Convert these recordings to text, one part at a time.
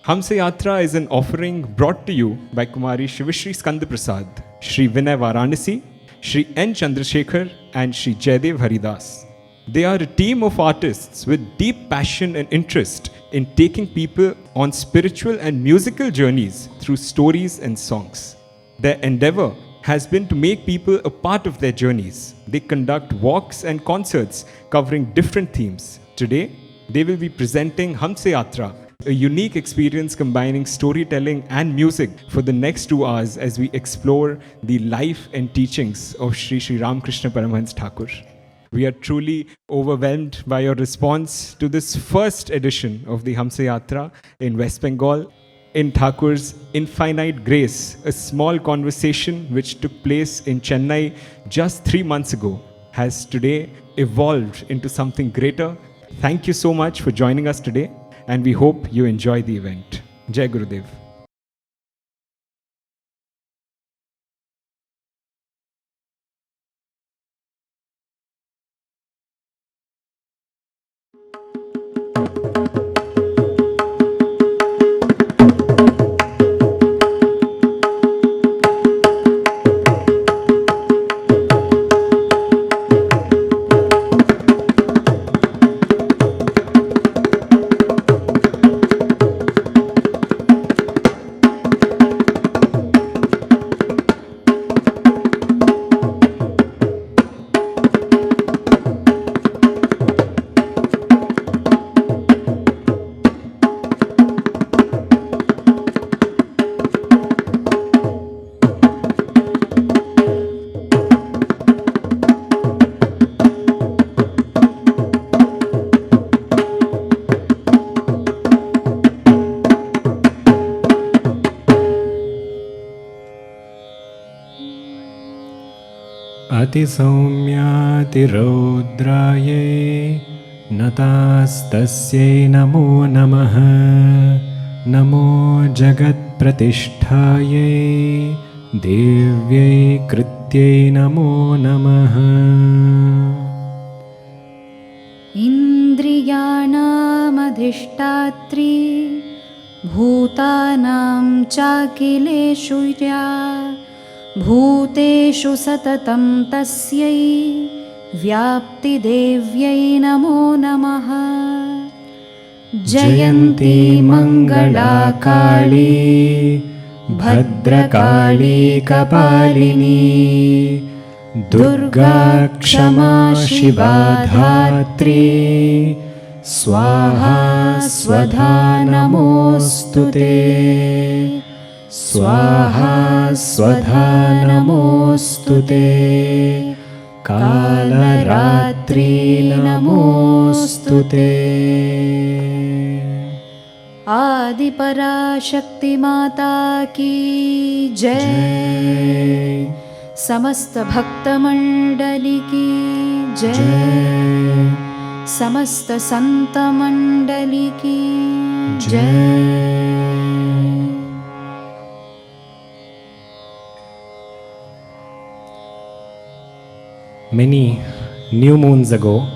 Hansa Yatra is an offering brought to you by Kumari Sivasri Skandaprasad, Shri Vinay Varanasi, Shri N Chandrasekhar and Shri Jaidev Haridoss. They are a team of artists with deep passion and interest in taking people on spiritual and musical journeys through stories and songs. Their endeavour has been to make people a part of their journeys. They conduct walks and concerts covering different themes. Today, they will be presenting Hansa Yatra, a unique experience combining storytelling and music for the next 2 hours as we explore the life and teachings of Sri Ramakrishna Paramhansa Thakur. We are truly overwhelmed by your response to this first edition of the Hansa Yatra in West Bengal. In Thakur's Infinite Grace, a small conversation which took place in Chennai just 3 months ago has today evolved into something greater. Thank you so much for joining us today, and we hope you enjoy the event. Jai Gurudev. अतिसौम्यातिरौद्रायै नतास्तस्यै नमो नमः नमो जगत्प्रतिष्ठायै देव्यै कृत्यै नमो नमः इन्द्रियाणामधिष्ठात्री भूतानां चाखिलेषु या भूतेषु सततं तस्यै व्याप्तिदेव्यै नमो नमः जयन्ती मङ्गला काली भद्रकाली कपालिनी दुर्गा क्षमा शिवा धात्री स्वाहा स्वधा नमोऽस्तुते स्वाहा स्वधा नमोऽस्तुते कालरात्रि नमोऽस्तुते आदिपराशक्ति माता की जय समस्त भक्तमंडली की जय समस्त संत मंडली की जय। Many new moons ago,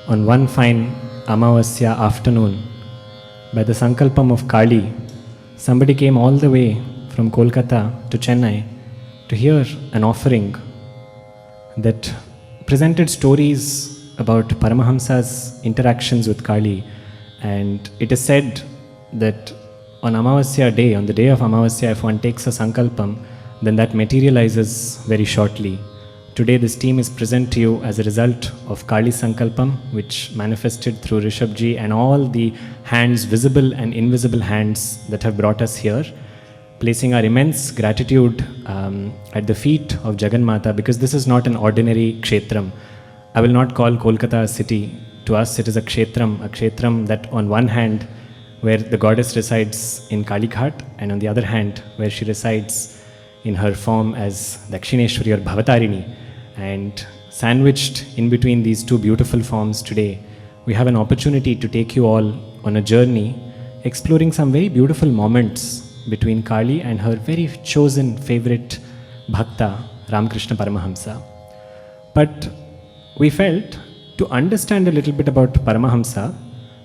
on one fine Amavasya afternoon, by the Sankalpam of Kali, somebody came all the way from Kolkata to Chennai to hear an offering that presented stories about Paramhansa's interactions with Kali. And it is said that on Amavasya day, on the day of Amavasya, if one takes a Sankalpam, then that materializes very shortly. Today this team is present to you as a result of Kali Sankalpam, which manifested through Rishabhji and all the hands, visible and invisible hands that have brought us here, placing our immense gratitude at the feet of Jagannatha, because this is not an ordinary kshetram. I will not call Kolkata a city. To us it is a kshetram that on one hand where the goddess resides in Kali Ghat, and on the other hand where she resides in her form as Dakshineshwari or Bhavatarini. And sandwiched in between these two beautiful forms today, we have an opportunity to take you all on a journey exploring some very beautiful moments between Kali and her very chosen favorite Bhakta, Ramakrishna Paramahamsa. But we felt to understand a little bit about Paramahamsa,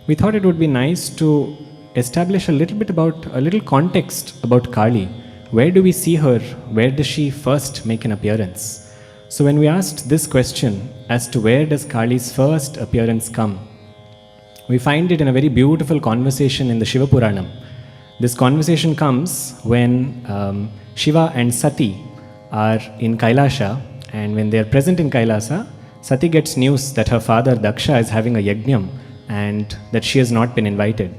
we thought it would be nice to establish a little context about Kali. Where do we see her? Where does she first make an appearance? So when we asked this question as to where does Kali's first appearance come, we find it in a very beautiful conversation in the Shiva Puranam. This conversation comes when Shiva and Sati are in Kailasha, and when they are present in Kailasa, Sati gets news that her father Daksha is having a yajnam and that she has not been invited.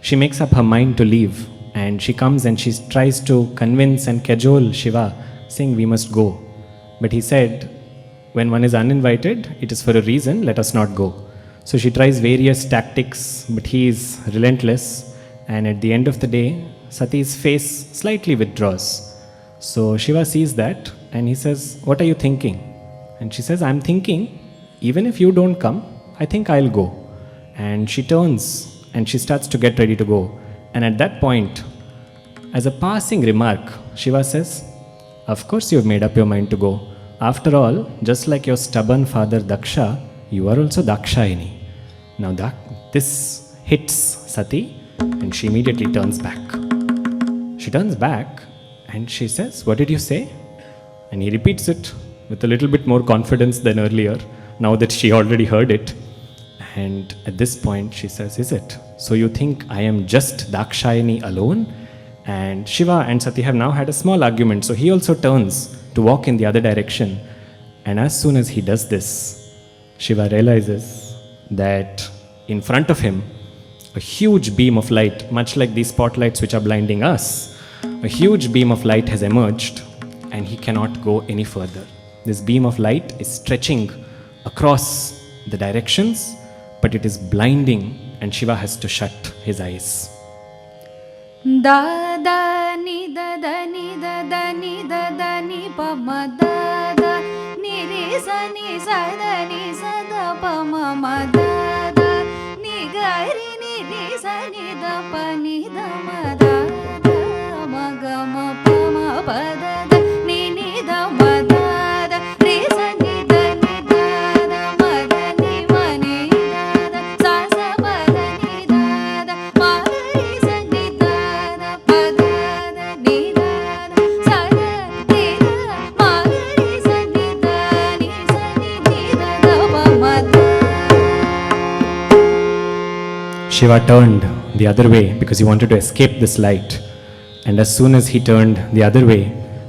She makes up her mind to leave, and she comes and she tries to convince and cajole Shiva, saying we must go. But he said, when one is uninvited, it is for a reason, let us not go. So she tries various tactics, but he is relentless, and at the end of the day, Sati's face slightly withdraws. So Shiva sees that and he says, what are you thinking? And she says, I'm thinking, even if you don't come, I think I'll go. And she turns and she starts to get ready to go. And at that point, as a passing remark, Shiva says, of course you've made up your mind to go. After all, just like your stubborn father Daksha, you are also Dakshayani. Now this hits Sati and she immediately turns back. She turns back and she says, what did you say? And he repeats it with a little bit more confidence than earlier, now that she already heard it. And at this point she says, is it? So you think I am just Dakshayani alone? And Shiva and Sati have now had a small argument, so he also turns to walk in the other direction. And as soon as he does this, Shiva realizes that in front of him, a huge beam of light, much like these spotlights which are blinding us, a huge beam of light has emerged and he cannot go any further. This beam of light is stretching across the directions, but it is blinding and Shiva has to shut his eyes. Da da ni da da ni da da ni da da ni pa ma da da ni re sa da pa ma da da ni ga ni sa ni da pa ni da ma da da ma ga ma pa ma pa da da ni da ma da da re sa ni da da ma da ni ma ni da da sa sa pa da ni da da ma re sa ni da da pa da da ni da da sa da ni da ma re sa ni da da pa ma da. Shiva turned the other way because he wanted to escape this light. And as soon as he turned the other way,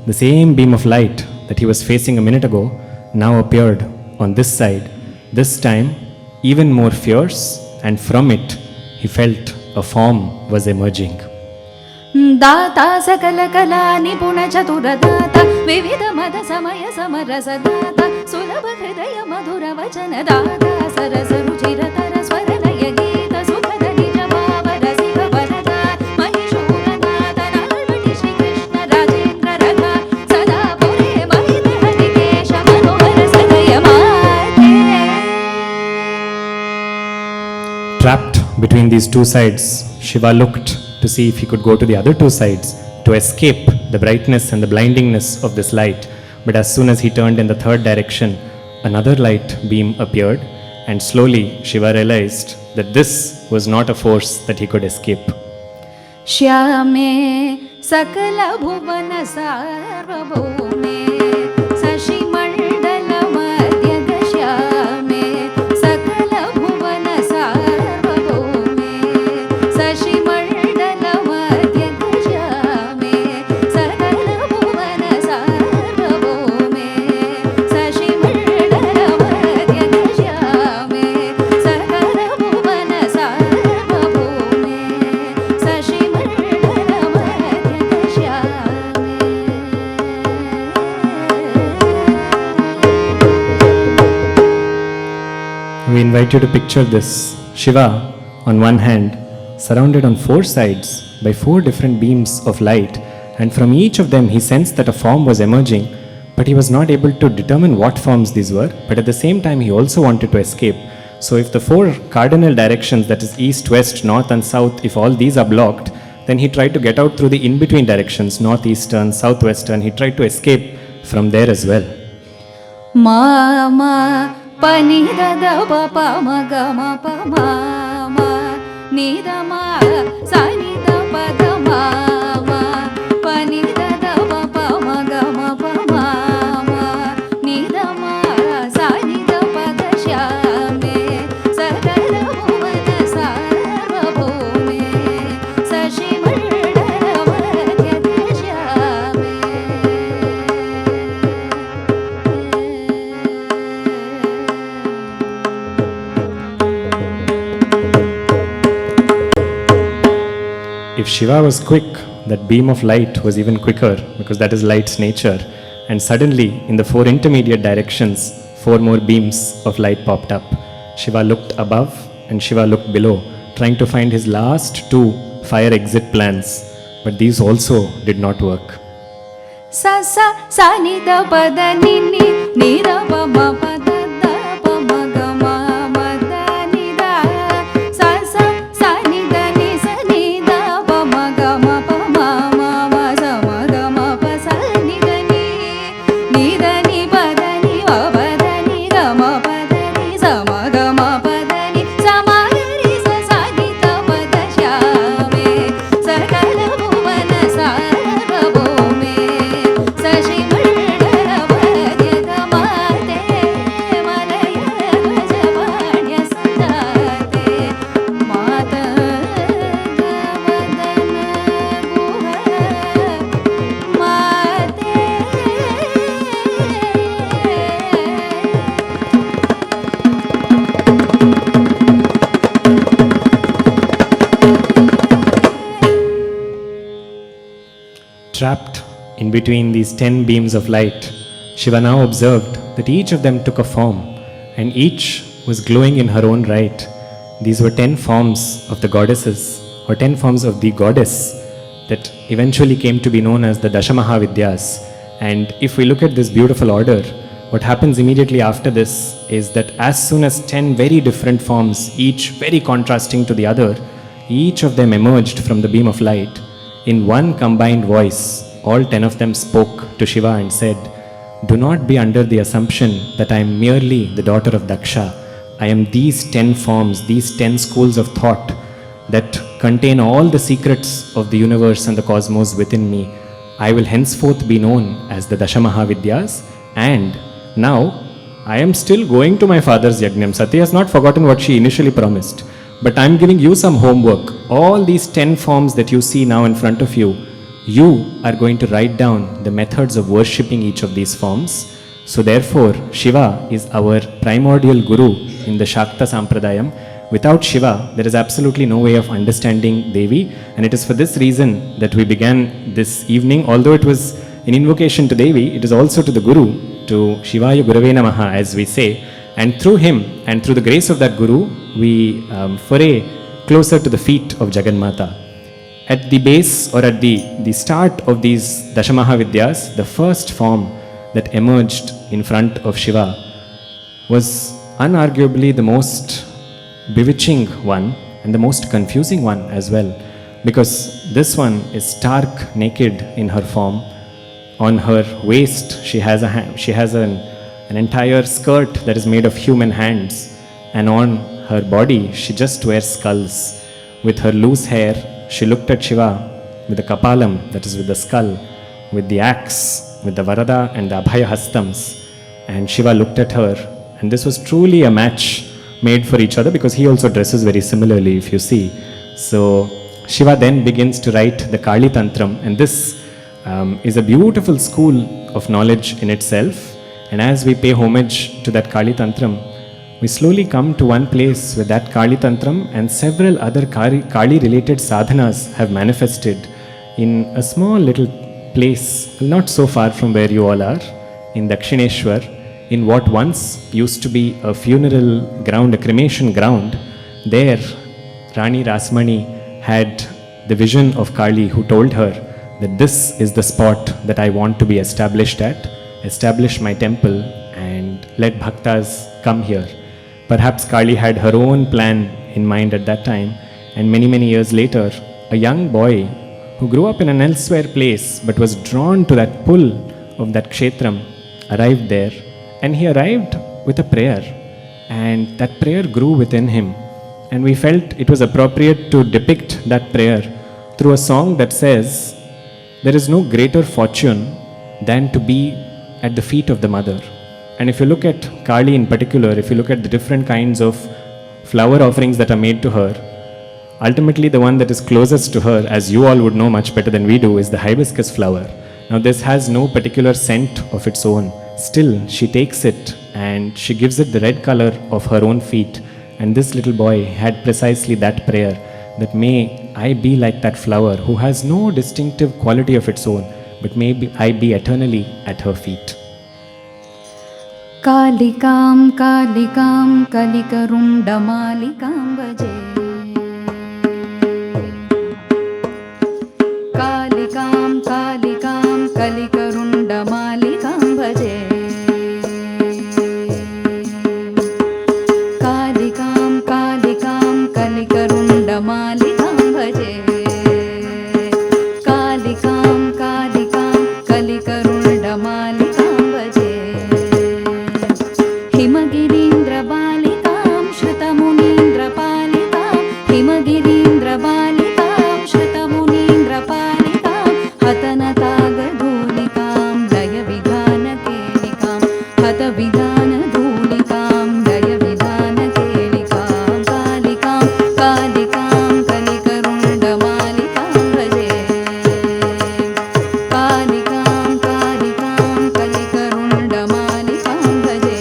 the same beam of light that he was facing a minute ago now appeared on this side, this time even more fierce, and from it he felt a form was emerging. दाता सकल कला निपुण चतुर दाता विविध मद समय समरस दाता सुलभ हृदय मधुर वचन दाता सरस रुचिर तर स्वर लय गीत सुखद निज भाव रसिक वरदा महिषूर नादन नर्वटि श्री कृष्ण राजेन्द्र रथा सदा पुरे महित हरिकेश मनोहर सदय माते. Trapped between these two sides, Shiva looked to see if he could go to the other two sides to escape the brightness and the blindingness of this light. But as soon as he turned in the third direction, another light beam appeared, and slowly Shiva realized that this was not a force that he could escape. श्यामे सकल भुवन सार्वभौमे शशि मंडल मध्यग श्यामे सकल भुवन सार्वभौमे शशि मंडल मध्यग श्यामे सकल भुवन सार्वभौमे शशि मंडल मध्यग श्यामे सकल भुवन सार्वभौमे शशि मंडल मध्यग श्यामे. We invite you to picture this. Shiva, on one hand, surrounded on four sides by four different beams of light, and from each of them he sensed that a form was emerging, but he was not able to determine what forms these were, but at the same time he also wanted to escape. So if the four cardinal directions, that is east, west, north and south, if all these are blocked, then he tried to get out through the in-between directions, northeastern, southwestern. He tried to escape from there as well. Ma ma pa ni da da pa pa ma ga ma pa ma ma నిదమా సనిద పదమా పనిద దవ పమ గమ పమ నిదమా సనిద పద శ్యామే సకల భువన సార్వభౌమే శశి మండల మధ్యద శ్యామే. If Shiva was quick, that beam of light was even quicker, because that is light's nature. And suddenly, in the four intermediate directions, four more beams of light popped up. Shiva looked above and Shiva looked below, trying to find his last two fire exit plans. But these also did not work. sa sa sa ni da pa da ni ni ni da pa ma pa da da pa ma ga ma ma da ni da sa sa sa ni da ni sa ni da pa ma ga ma pa ma ma ma sa ma ga ma pa sa ni da ni da ni pa da ni ma pa da ni ga ma pa da ni sa ma ga ma pa da ni sa ma ga ri sa sa ni da pa da shyame sakala bhuvana sarvabhaume Shashi మండల మధ్యద మాతే మలయ భజవాణ్య సందాతే మాత గవదన గుహ మాతే. Trapped in between these 10 beams of light, Shiva now observed that each of them took a form, and each was glowing in her own right. These were 10 forms of the goddesses, or 10 forms of the goddess that eventually came to be known as the Dashamahavidyas. And if we look at this beautiful order, what happens immediately after this is that as soon as 10 very different forms, each very contrasting to the other, each of them emerged from the beam of light, in one combined voice, all 10 of them spoke to Shiva and said, "Do not be under the assumption that I am merely the daughter of Daksha. I am these 10 forms, these 10 schools of thought that contain all the secrets of the universe and the cosmos within me. I will henceforth be known as the Dashamahavidyas, and now I am still going to my father's Yajnam." Sati has not forgotten what she initially promised, but I am giving you some homework. All these 10 forms that you see now in front of you, you are going to write down the methods of worshipping each of these forms. So therefore, Shiva is our primordial guru in the Shakta Sampradayam. Without Shiva, there is absolutely no way of understanding Devi, and it is for this reason that we began this evening. Although it was an invocation to Devi, it is also to the Guru, to Shivaya Gurave Namaha, as we say. And through him, and through the grace of that Guru, we foray closer to the feet of Jagannatha. At the base, or at the start of these Dashamahavidyas, the first form that emerged in front of Shiva was unarguably the most bewitching one and the most confusing one as well, because this one is stark naked in her form. On her waist, she has an entire skirt that is made of human hands, and on her body, she just wears skulls. With her loose hair, she looked at Shiva with the kapalam, that is with the skull, with the axe, with the varada and the abhaya hastams. And Shiva looked at her, and this was truly a match made for each other, because he also dresses very similarly, if you see. So Shiva then begins to write the Kali Tantram, and this is a beautiful school of knowledge in itself. And as we pay homage to that Kali Tantram, we slowly come to one place where that Kali Tantram and several other Kali related sadhanas have manifested in a small little place, not so far from where you all are, in Dakshineshwar, in what once used to be a funeral ground, a cremation ground. There, Rani Rasmani had the vision of Kali, who told her that this is the spot that I want to be established at. Establish my temple and let bhaktas come here. Perhaps Kali had her own plan in mind at that time, and many years later, a young boy who grew up in an elsewhere place but was drawn to that pull of that kshetram arrived there, and he arrived with a prayer, and that prayer grew within him. and we felt it was appropriate to depict that prayer through a song that says, there is no greater fortune than to be at the feet of the mother. And if you look at Kali in particular, if you look at the different kinds of flower offerings that are made to her, ultimately the one that is closest to her, as you all would know much better than we do, is the hibiscus flower. Now this has no particular scent of its own. Still, she takes it and she gives it the red color of her own feet. And this little boy had precisely that prayer, that may I be like that flower who has no distinctive quality of its own, but may I be eternally at her feet. Kalikam kalikam kalikarundamalikam bhaje. Kalikam kalikam kalikarundamalikam bhaje. Kalikam kalikam kalikarundamalikam bhaje. Kalikam kalikam kalikarundamalikam bhaje. हिमगिरीन्द्रबालिकां श्रुतमुनीन्द्रपालिकां हिमगिरीन्द्रबालिकां श्रुतमुनीन्द्रपालिकां हतनतागधूलिकां लयविधानकेलिकां हतविधानधूलिकां लयविधानकेलिकां कालिकां कालिकां कलिकरुण्डमालिकां भजे कालिकां कालिकां कलिकरुण्डमालिकां भजे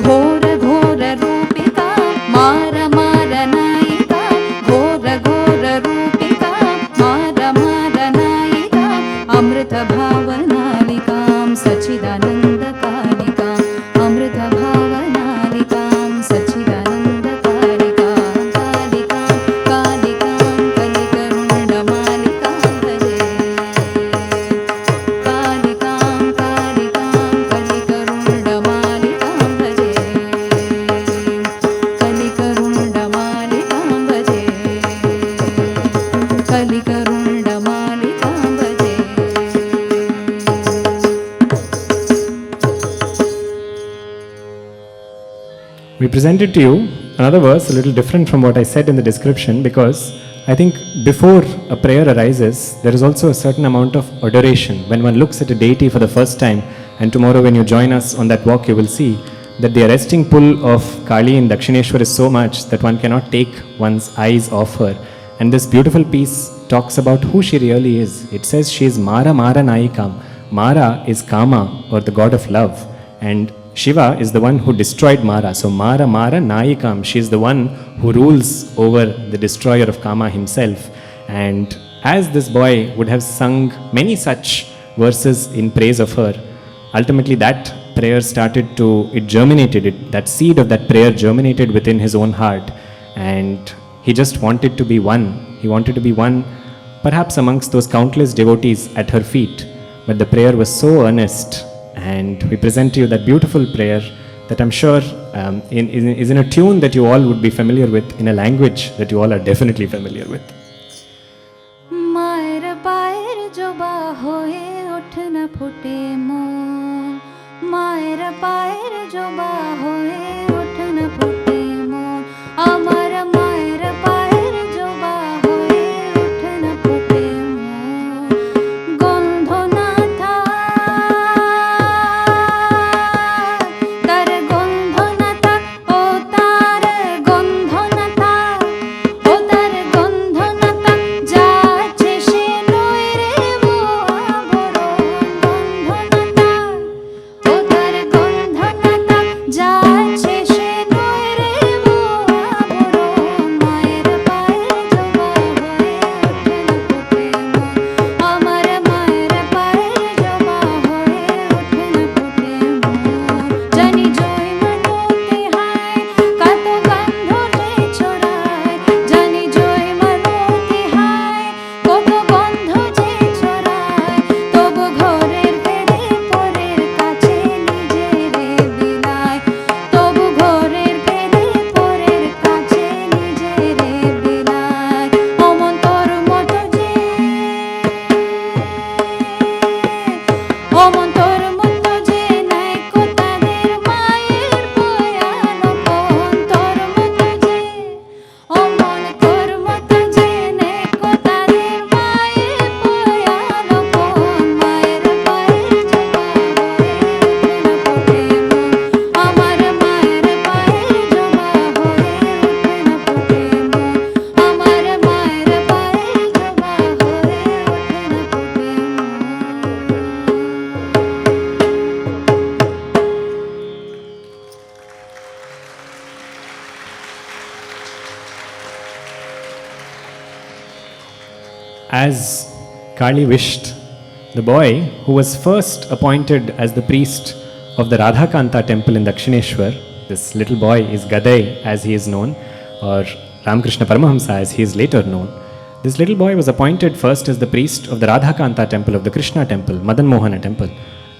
घोर घोर रूपिका मार मार नायिका घोर घोर रूपिका मार मार नायिका अमृत भावनालिकां सच्चिदानन्द कालिकां अमृत भावनालिकां सच्चिदानन्द कालिकां कालिकां कालिकां कलिकरुण्डमालिकां भजे कालिकां कालिकां कलिकरुण्डमालिकां भजे कलिकरुण्डमालिकां भजे कलिकरुण्डमालिकां भजे. We presented to you another verse a little different from what I said in the description, because I think before a prayer arises, there is also a certain amount of adoration. When one looks at a deity for the first time, and tomorrow when you join us on that walk, you will see that the arresting pull of Kali in Dakshineshwar is so much that one cannot take one's eyes off her. And this beautiful piece talks about who she really is. It says she is Mara Mara Nayikam. Mara is Kama, or the god of love, and Shiva is the one who destroyed Mara. So Mara Mara Nayikam, she is the one who rules over the destroyer of Kama himself. And as this boy would have sung many such verses in praise of her, ultimately that prayer started to, it germinated, that seed of that prayer germinated within his own heart. And he just wanted to be one. He wanted to be one, perhaps amongst those countless devotees at her feet. But the prayer was so earnest. And we present to you that beautiful prayer that I'm sure is in a tune that you all would be familiar with, in a language that you all are definitely familiar with. Mayar pier जो बाहोए उठ न फुटे मोर मायर pier जो बाहोए उठ न फुटे मोर अमर मायर pier जो बाहोए उठ न फुटे मोर गंध ना था तर गंध न था ओ तार गंध न था ओ तार गंध न था যাচ্ছে সে নয় রে ও আবরণ গন্ধ না তা ও তার গন্ধ না তা যাচ্ছে as Kali wished, the boy who was first appointed as the priest of the Radhakanta temple in Dakshineshwar, this little boy is Gadai as he is known, or Ramakrishna Paramhansa as he is later known. This little boy was appointed first as the priest of the Radhakanta temple of the Krishna temple, Madan Mohana temple,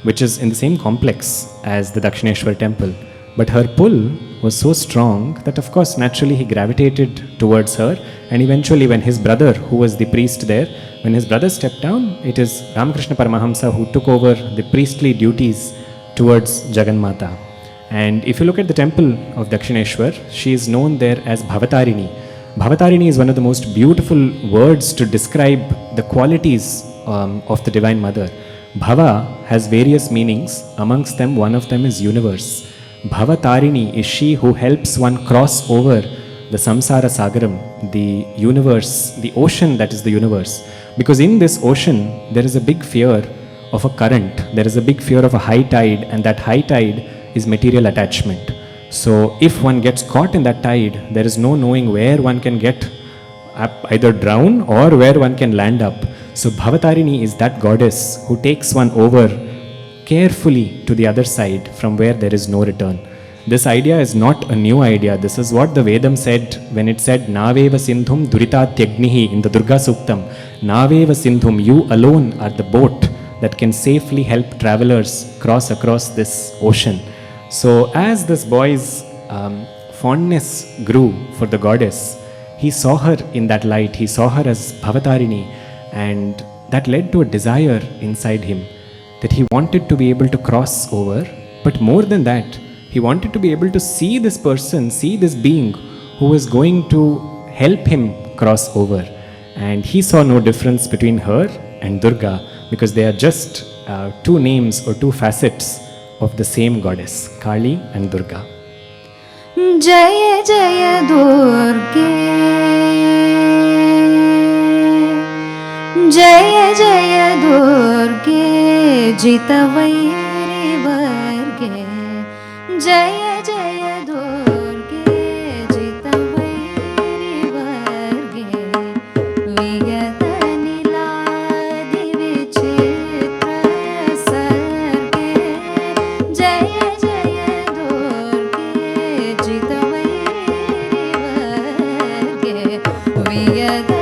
which is in the same complex as the Dakshineshwar temple. But her pull was so strong that of course naturally he gravitated towards her, and eventually when his brother, who was the priest there, when his brother stepped down, it is Ramakrishna Paramahamsa who took over the priestly duties towards Jagannatha. And if you look at the temple of Dakshineshwar, she is known there as Bhavatarini. Bhavatarini is one of the most beautiful words to describe the qualities of the Divine Mother. Bhava has various meanings, amongst them one of them is universe. Bhavatarini is she who helps one cross over the samsara sagaram, the universe, the ocean that is the universe. Because in this ocean, there is a big fear of a current, there is a big fear of a high tide, and that high tide is material attachment. So if one gets caught in that tide, there is no knowing where one can get up, either drown or where one can land up. So Bhavatarini is that goddess who takes one over carefully to the other side from where there is no return. This idea is not a new idea. This is what the Vedam said when it said Naveva Sindhum Duritatyaghnihi in the Durga Suktam. Naveva Sindhum, you alone are the boat that can safely help travelers cross across this ocean. So as this boy's fondness grew for the goddess, he saw her in that light. He saw her as Bhavatarini, and that led to a desire inside him that he wanted to be able to cross over. But more than that, he wanted to be able to see this person, see this being who was going to help him cross over. And he saw no difference between her and Durga, because they are just two names or two facets of the same goddess, Kali and Durga. Jaya Jaya Durge, Jaya Jaya Durge, Jita Vairi Varge, Jaya Jaya Durge, Jita Vairi Varge, Viyata Niladi Vichitra Sarge, Jaya Jaya Durge, Jita Vairi Varge, Viyata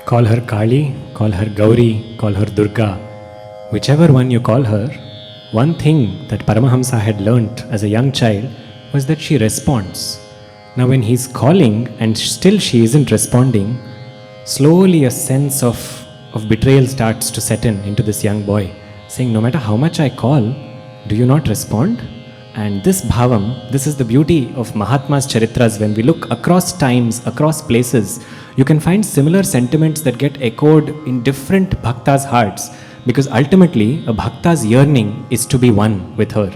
Call her Kali, call her Gauri, call her Durga, whichever one you call her, one thing that Paramhansa had learnt as a young child was that she responds. Now when he's calling and still she isn't responding, slowly a sense of betrayal starts to set into this young boy, saying, no matter how much I call, do you not respond? And this bhavam, this is the beauty of Mahatma's Charitras. When we look across times, across places, you can find similar sentiments that get echoed in different bhaktas' hearts, because ultimately a bhakta's yearning is to be one with her.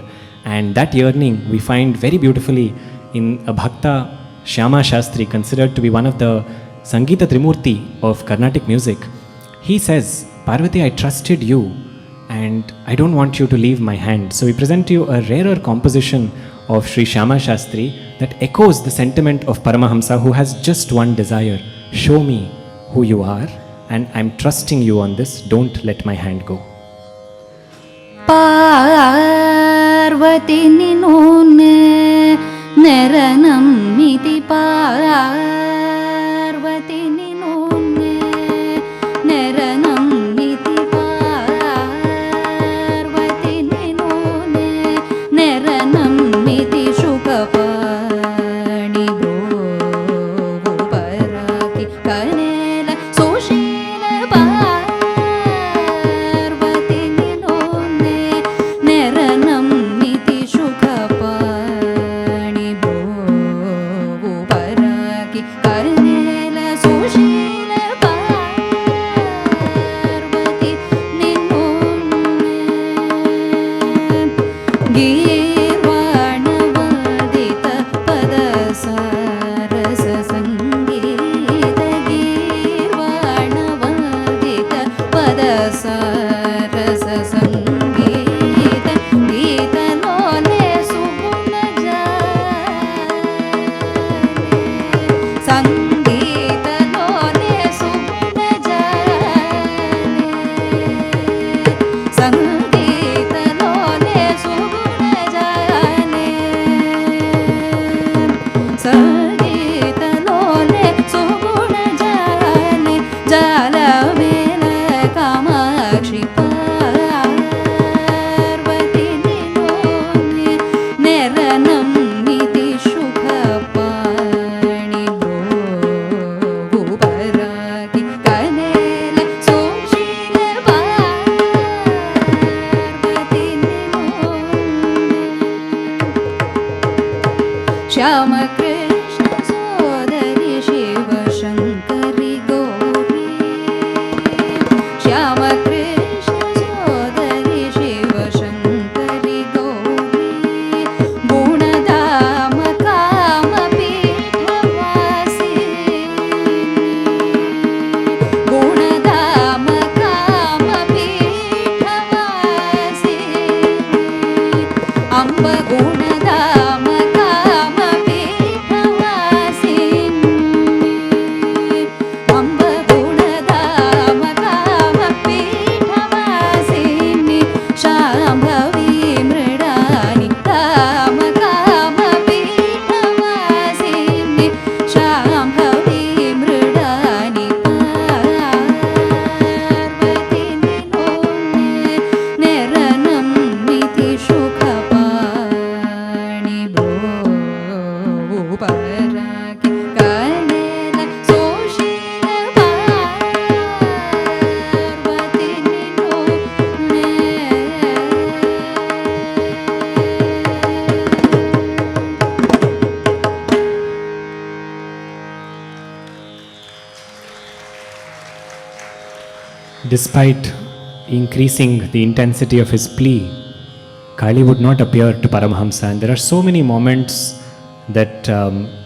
And that yearning we find very beautifully in a bhakta, Shyama Shastri, considered to be one of the Sangeeta Trimurti of Carnatic music. He says, Parvati, I trusted you and I don't want you to leave my hand. So we present to you a rarer composition of Sri Shyama Shastri that echoes the sentiment of Paramahamsa, who has just one desire: show me who you are and I'm trusting you on this, don't let my hand go. Parvati ninone neranam miti Parvati ninone neranam miti Parvati ninone neranam miti shukapani bhovu paraki kanela sushila Parvati ninone neranam miti shukapani bhovu paraki kanela sushila Parvati ninone Girvanavadita padasarasa sangeeta Girvanavadita padasarasa sangeeta Geetalone suguna jane Sangeetalone suguna jane Sangeetalone suguna jane Sangeetalone suguna jane Jalavela Kamakshi Parvati ninone neranam miti shukapani bhovu paraki kanela sushila Parvati ninone Shyama Krishna Sodari Shiva Shankari Gauri Shyama Krishna Sodari Shiva Shankari Gauri Gunadama Kama Pithavasini Gunadama Kama Pithavasini Amba Gunadama Kama Pithavasini Amba Gunadama Kama Pithavasini Shambhavi Mridani Kama Kama Pithavasini Shambhavi Mridani Parvati ninone neranam miti shukapani bhovu paraki kanela sushila Parvati ninone Despite increasing the intensity of his plea, Kali would not appear to Paramhamsa, and there are so many moments that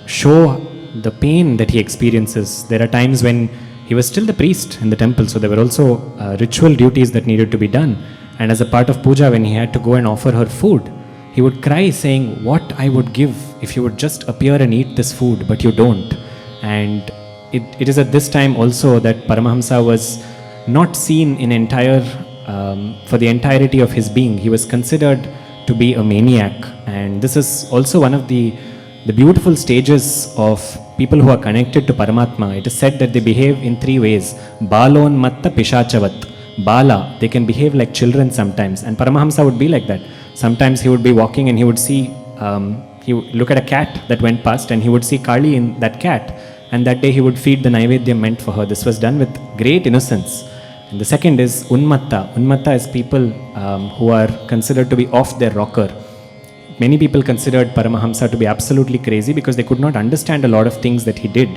show the pain that he experiences. There are times when he was still the priest in the temple, so there were also ritual duties that needed to be done. And as a part of puja, when he had to go and offer her food, he would cry saying, what I would give if you would just appear and eat this food, but you don't. And it is at this time also that Paramahamsa was not seen in for the entirety of his being. He was considered to be a maniac, and this is also one of the the beautiful stages of people who are connected to Paramatma, it is said that they behave in three ways. Balon matta pishachavat. Bala, they can behave like children sometimes. And Paramahamsa would be like that. Sometimes he would be walking and he would see, he would look at a cat that went past and he would see Kali in that cat. And that day he would feed the Naivedyam meant for her. This was done with great innocence. And the second is Unmatta. Unmatta is people who are considered to be off their rocker. Many people considered Paramahamsa to be absolutely crazy because they could not understand a lot of things that he did.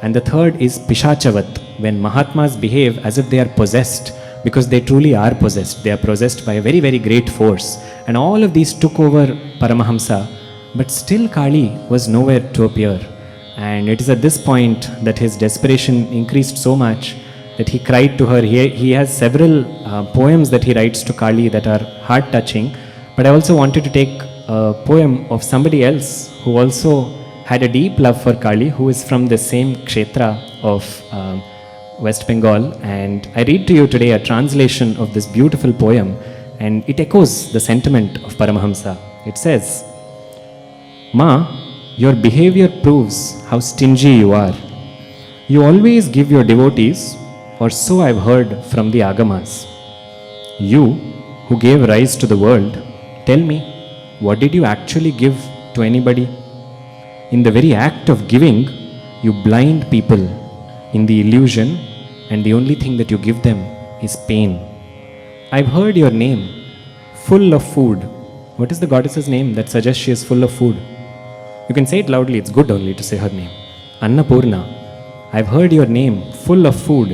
And the third is Pishachavat, when Mahatmas behave as if they are possessed, because they truly are possessed. They are possessed by a very, very great force. And all of these took over Paramahamsa, but still Kali was nowhere to appear. And it is at this point that his desperation increased so much that he cried to her. He has several poems that he writes to Kali that are heart-touching, but I also wanted to take a poem of somebody else who also had a deep love for Kali, who is from the same kshetra of West Bengal. And I read to you today a translation of this beautiful poem, and it echoes the sentiment of Paramahamsa. It says, "Ma, your behavior proves how stingy you are. You always give your devotees, or so I've heard from the Agamas. You, who gave rise to the world, tell me, what did you actually give to anybody? In the very act of giving, you blind people in the illusion, and the only thing that you give them is pain. I've heard your name, full of food." What is the goddess's name that suggests she is full of food? You can say it loudly, it's good only to say her name. Annapurna. I've heard your name, full of food.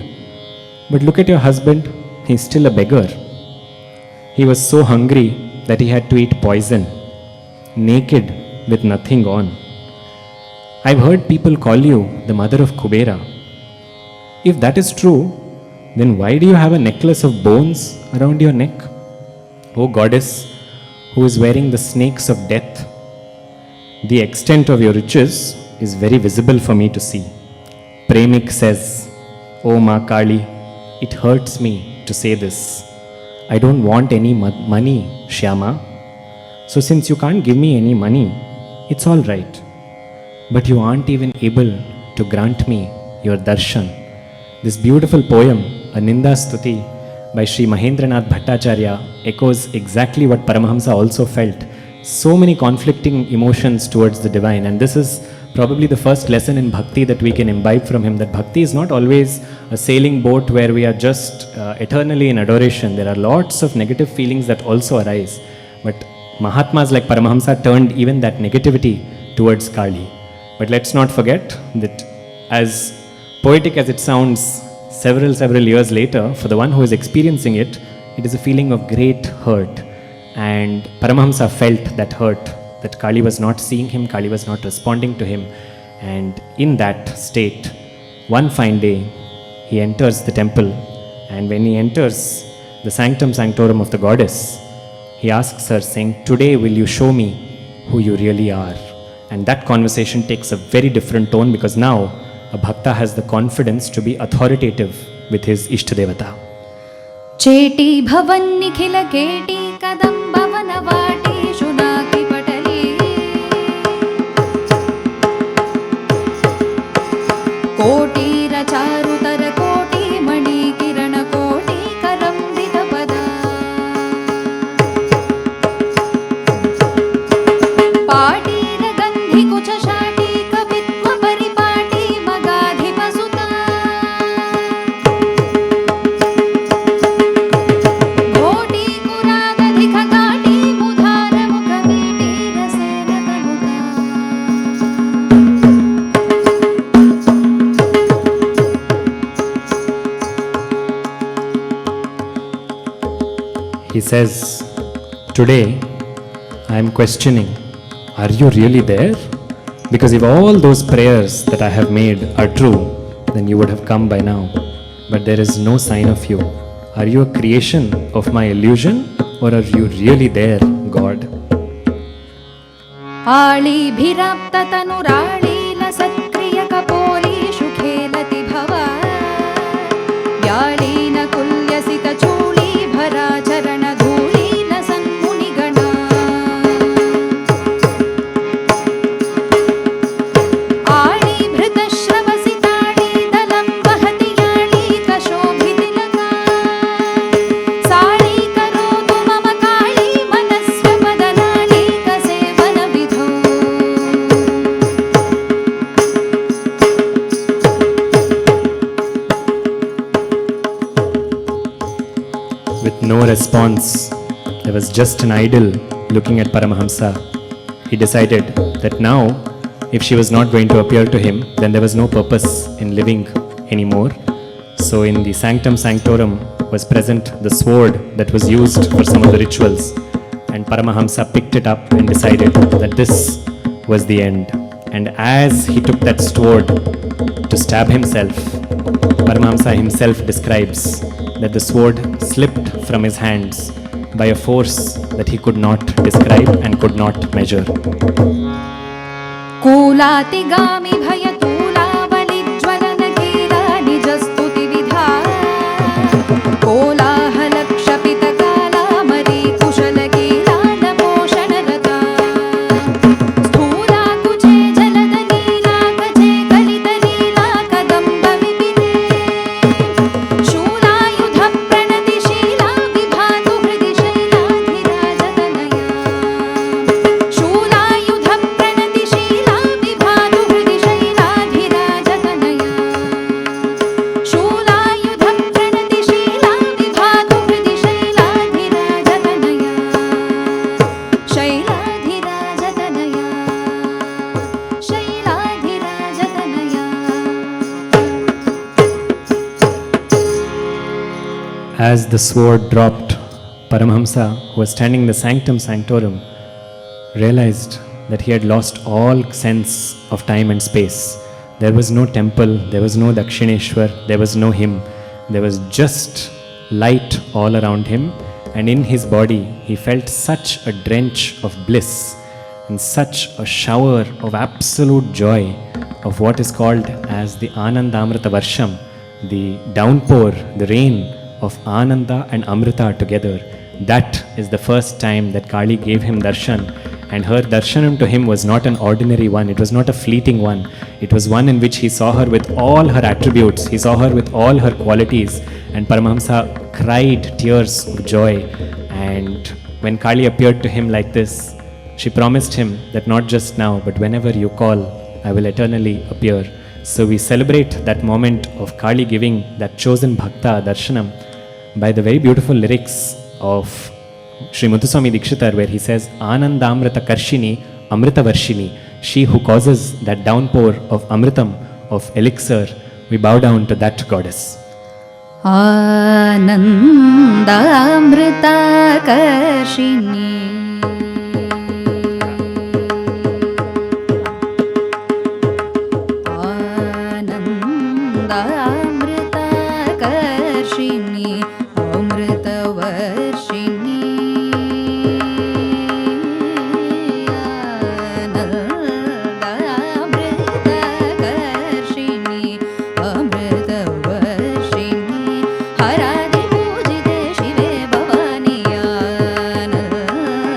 But look at your husband, he's still a beggar. He was so hungry that he had to eat poison, naked with nothing on. I've heard people call you the mother of Kubera. If that is true, then why do you have a necklace of bones around your neck? O goddess, who is wearing the snakes of death, the extent of your riches is very visible for me to see. Premik says, "O Ma Kali, it hurts me to say this. I don't want any money, Shyama. So since you can't give me any money, it's all right. But you aren't even able to grant me your darshan." This beautiful poem, a Ninda Stuti by Sri Mahendranath Bhattacharya, echoes exactly what Paramahamsa also felt. So many conflicting emotions towards the divine, and this is probably the first lesson in bhakti that we can imbibe from him, that bhakti is not always a sailing boat where we are just eternally in adoration. There are lots of negative feelings that also arise, but Mahatmas like Paramahamsa turned even that negativity towards Kali. But let's not forget that, as poetic as it sounds several years later, for the one who is experiencing it, it is a feeling of great hurt. And Paramahamsa felt that hurt, that Kali was not seeing him, Kali was not responding to him. And in that state, one fine day, he enters the temple, and when he enters the sanctum sanctorum of the goddess, he asks her, saying, "Today will you show me who you really are?" And that conversation takes a very different tone, because now a bhakta has the confidence to be authoritative with his Ishtadevata. Cheti भवन निखिल केटी कदम्ब वनवाटी शुनाकी पटली कोटी रचारुतर कोटी मणि किरण कोटी करम्बित पदा पाटीर गंधि कुछ शाटी कवित्व परिपाटी मगाधिप सुता घोटी कुरादधिक घाटी मुधार मुख VT Rasen तनुता He says, "Today I am questioning, are you really there? Because if all those prayers that I have made are true, then you would have come by now. But there is no sign of you. Are you a creation of my illusion, or are you really there, God?" आळीभिराप्त तनुराळील सत्क्रिय कपोलीषु खेलति भवा व्याळीन कुल्यसित चूळी भरा चरण धूलीन सन्मुनिगणा response. There was just an idol looking at Paramahamsa. He decided that now, if she was not going to appear to him, then there was no purpose in living anymore. So in the Sanctum Sanctorum was present the sword that was used for some of the rituals. And Paramahamsa picked it up and decided that this was the end. And as he took that sword to stab himself, Paramahamsa himself describes that the sword slipped from his hands by a force that he could not describe and could not measure. Kulatigami bhayatulavalijwalana kila nijastuti vidha Kolahalakshapita kalamari kushala kila naposhanarata Sthula kuche jalada nila kache kalita nila kadamba vipine Shula yudha pranati shila vibhatu hridi shailadhirajatanaya Shula yudha pranati shila vibhatu hridi shailadhirajatanaya Shula yudha pranati shila vibhatu hridi shailadhirajatanaya Shailadhirajatanaya Shailadhirajatanaya As the sword dropped, Paramahamsa, who was standing in the Sanctum Sanctorum, realized that he had lost all sense of time and space. There was no temple, there was no Dakshineshwar, there was no him. There was just light all around him, and in his body he felt such a drench of bliss and such a shower of absolute joy of what is called as the Anandamrita Varsham, the downpour, the rain of Ananda and Amrita together. That is the first time that Kali gave him darshan, and her darshanam to him was not an ordinary one, it was not a fleeting one, it was one in which he saw her with all her attributes, he saw her with all her qualities, and Paramahamsa cried tears of joy. And when Kali appeared to him like this, she promised him that not just now, but whenever you call, I will eternally appear. So we celebrate that moment of Kali giving that chosen bhakta darshanam by the very beautiful lyrics of Sri Muthuswami Dikshitar, where he says, Anandamrita Karshini Amrita Varshini, she who causes that downpour of Amritam, of elixir. We bow down to that goddess. Anandamrita Karshini Anandamrita Karshini Amrita Varshini Anandamrita Karshini Amrita Varshini Haradi Pujite Shive Bhavani Anandamrita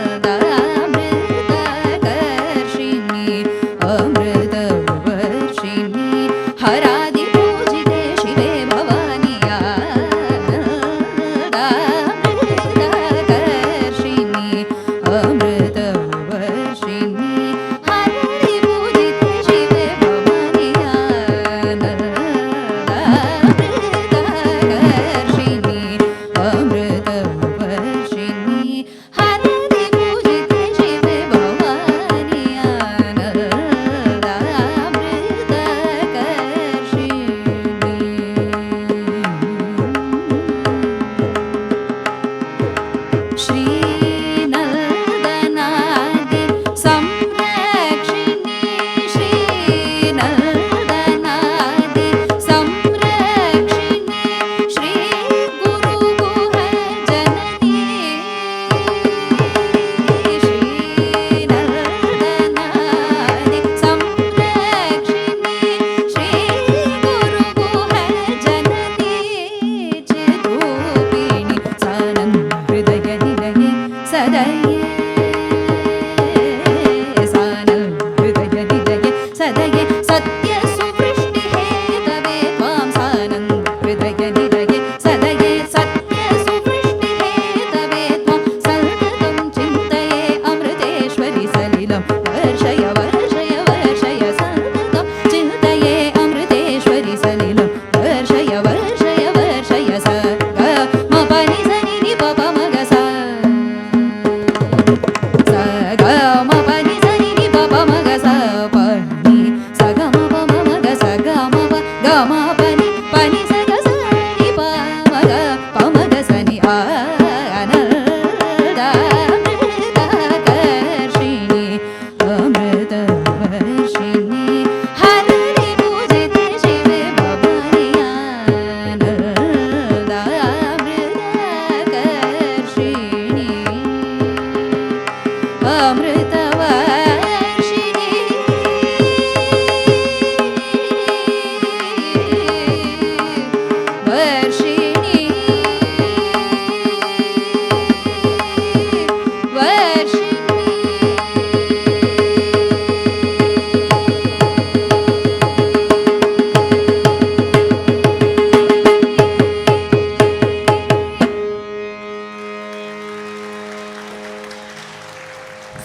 अमृतवर्षिणी Varshini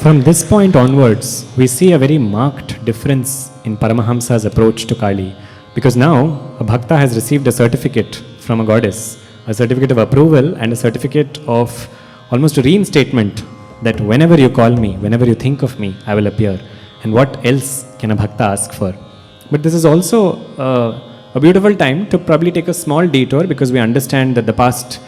From this point onwards, we see a very marked difference in Paramahamsa's approach to Kali. Because now, a bhakta has received a certificate from a goddess, a certificate of approval and a certificate of almost a reinstatement that whenever you call me, whenever you think of me, I will appear. And what else can a bhakta ask for? But this is also a beautiful time to probably take a small detour, because we understand that the past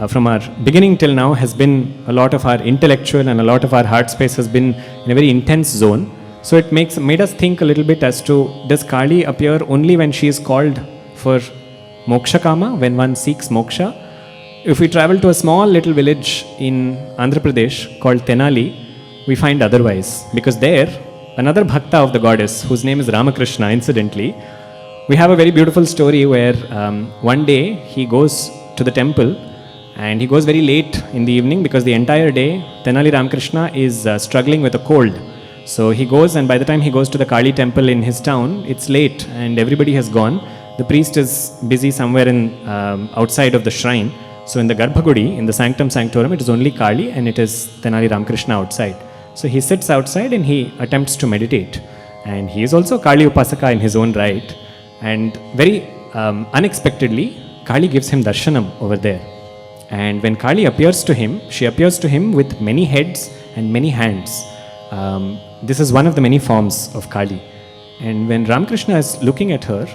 from our beginning till now has been a lot of our intellectual and a lot of our heart space has been in a very intense zone. So it made us think a little bit as to, does Kali appear only when she is called for moksha kama, when one seeks moksha? If we travel to a small little village in Andhra Pradesh called Tenali, we find otherwise, because there another bhakta of the goddess, whose name is Ramakrishna incidentally, we have a very beautiful story where one day he goes to the temple. And he goes very late in the evening, because the entire day Tenali Ramakrishna is struggling with a cold. So he goes, and by the time he goes to the Kali temple in his town, it's late and everybody has gone. The priest is busy somewhere in outside of the shrine. So in the Garbhagudi, in the sanctum sanctorum, it is only Kali and it is Tenali Ramakrishna outside. So he sits outside and he attempts to meditate. And he is also Kali Upasaka in his own right. And very unexpectedly, Kali gives him darshanam over there. And when Kali appears to him, she appears to him with many heads and many hands. This is one of the many forms of Kali. And when Ramakrishna is looking at her,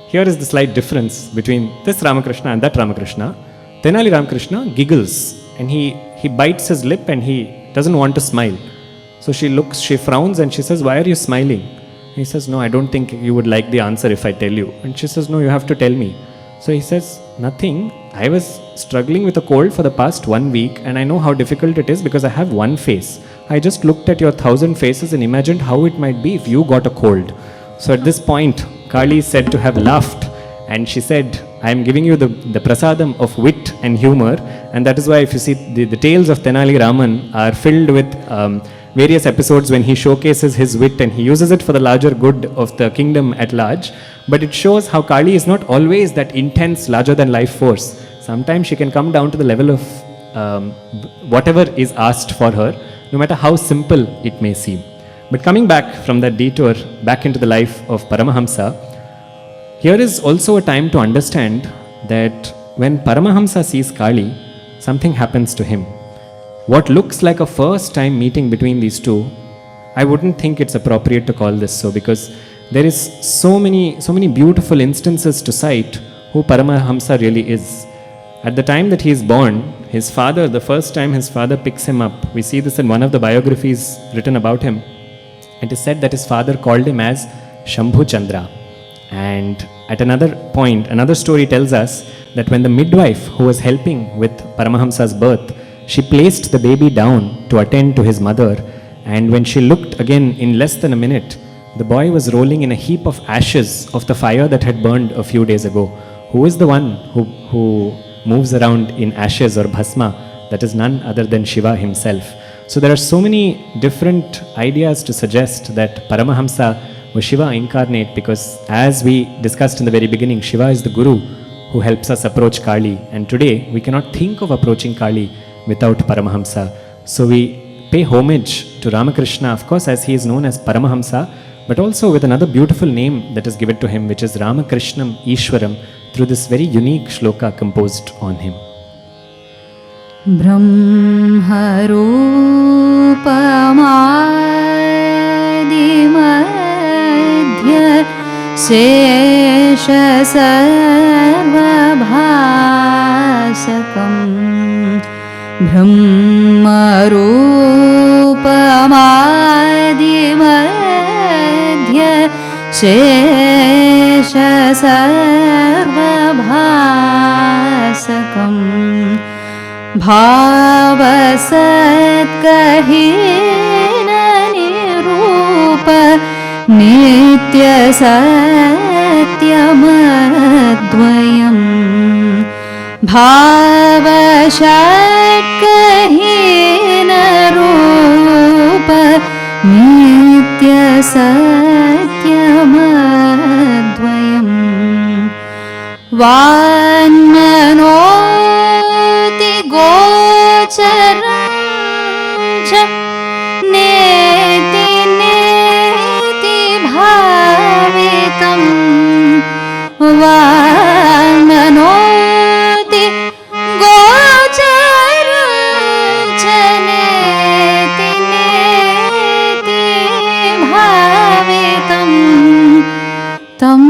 here is the slight difference between this Ramakrishna and that Ramakrishna. Tenali Ramakrishna giggles and he bites his lip and he doesn't want to smile. So she frowns and she says, "Why are you smiling?" He says, "No, I don't think you would like the answer if I tell you." And she says, "No, you have to tell me." So he says, "Nothing. I was struggling with a cold for the past 1 week and I know how difficult it is because I have one face. I just looked at your 1,000 faces and imagined how it might be if you got a cold." So at this point, Kali is said to have laughed and she said, "I am giving you the prasadam of wit and humor." And that is why if you see the tales of Tenali Raman are filled with various episodes when he showcases his wit and he uses it for the larger good of the kingdom at large. But it shows how Kali is not always that intense, larger than life force. Sometimes she can come down to the level of whatever is asked for her, no matter how simple it may seem. But coming back from that detour, back into the life of Paramahamsa, here is also a time to understand that when Paramahamsa sees Kali, something happens to him. What looks like a first time meeting between these two, I wouldn't think it's appropriate to call this so, because there is so many beautiful instances to cite who Paramahamsa really is. At the time that he is born, his father, the first time his father picks him up, we see this in one of the biographies written about him. It is said that his father called him as Shambhu Chandra. And at another point, another story tells us that when the midwife who was helping with Paramahamsa's birth, she placed the baby down to attend to his mother, and when she looked again in less than a minute, the boy was rolling in a heap of ashes of the fire that had burned a few days ago. Who is the one who moves around in ashes or bhasma? That is none other than Shiva himself. So there are so many different ideas to suggest that Paramahamsa was Shiva incarnate, because as we discussed in the very beginning, Shiva is the Guru who helps us approach Kali, and today we cannot think of approaching Kali without Paramahamsa. So we pay homage to Ramakrishna, of course, as he is known as Paramahamsa, but also with another beautiful name that is given to him, which is Ramakrishnam Ishwaram, through this very unique shloka composed on him. ब्रह्मरूपमादिमध्य शेषसर्वभासकम् ब्रह्मरूपमादिमध्य शेषसर्वभासकम् भावसत्कहि नित्यसत्यमद्वयम् भावषट्कहीनरूप नित्यसत्यमद्वयम् वान्मनोतिगोचरं च नेति नेति भावितं वान्मनोति गोचरं च नेति नेति भावितं तं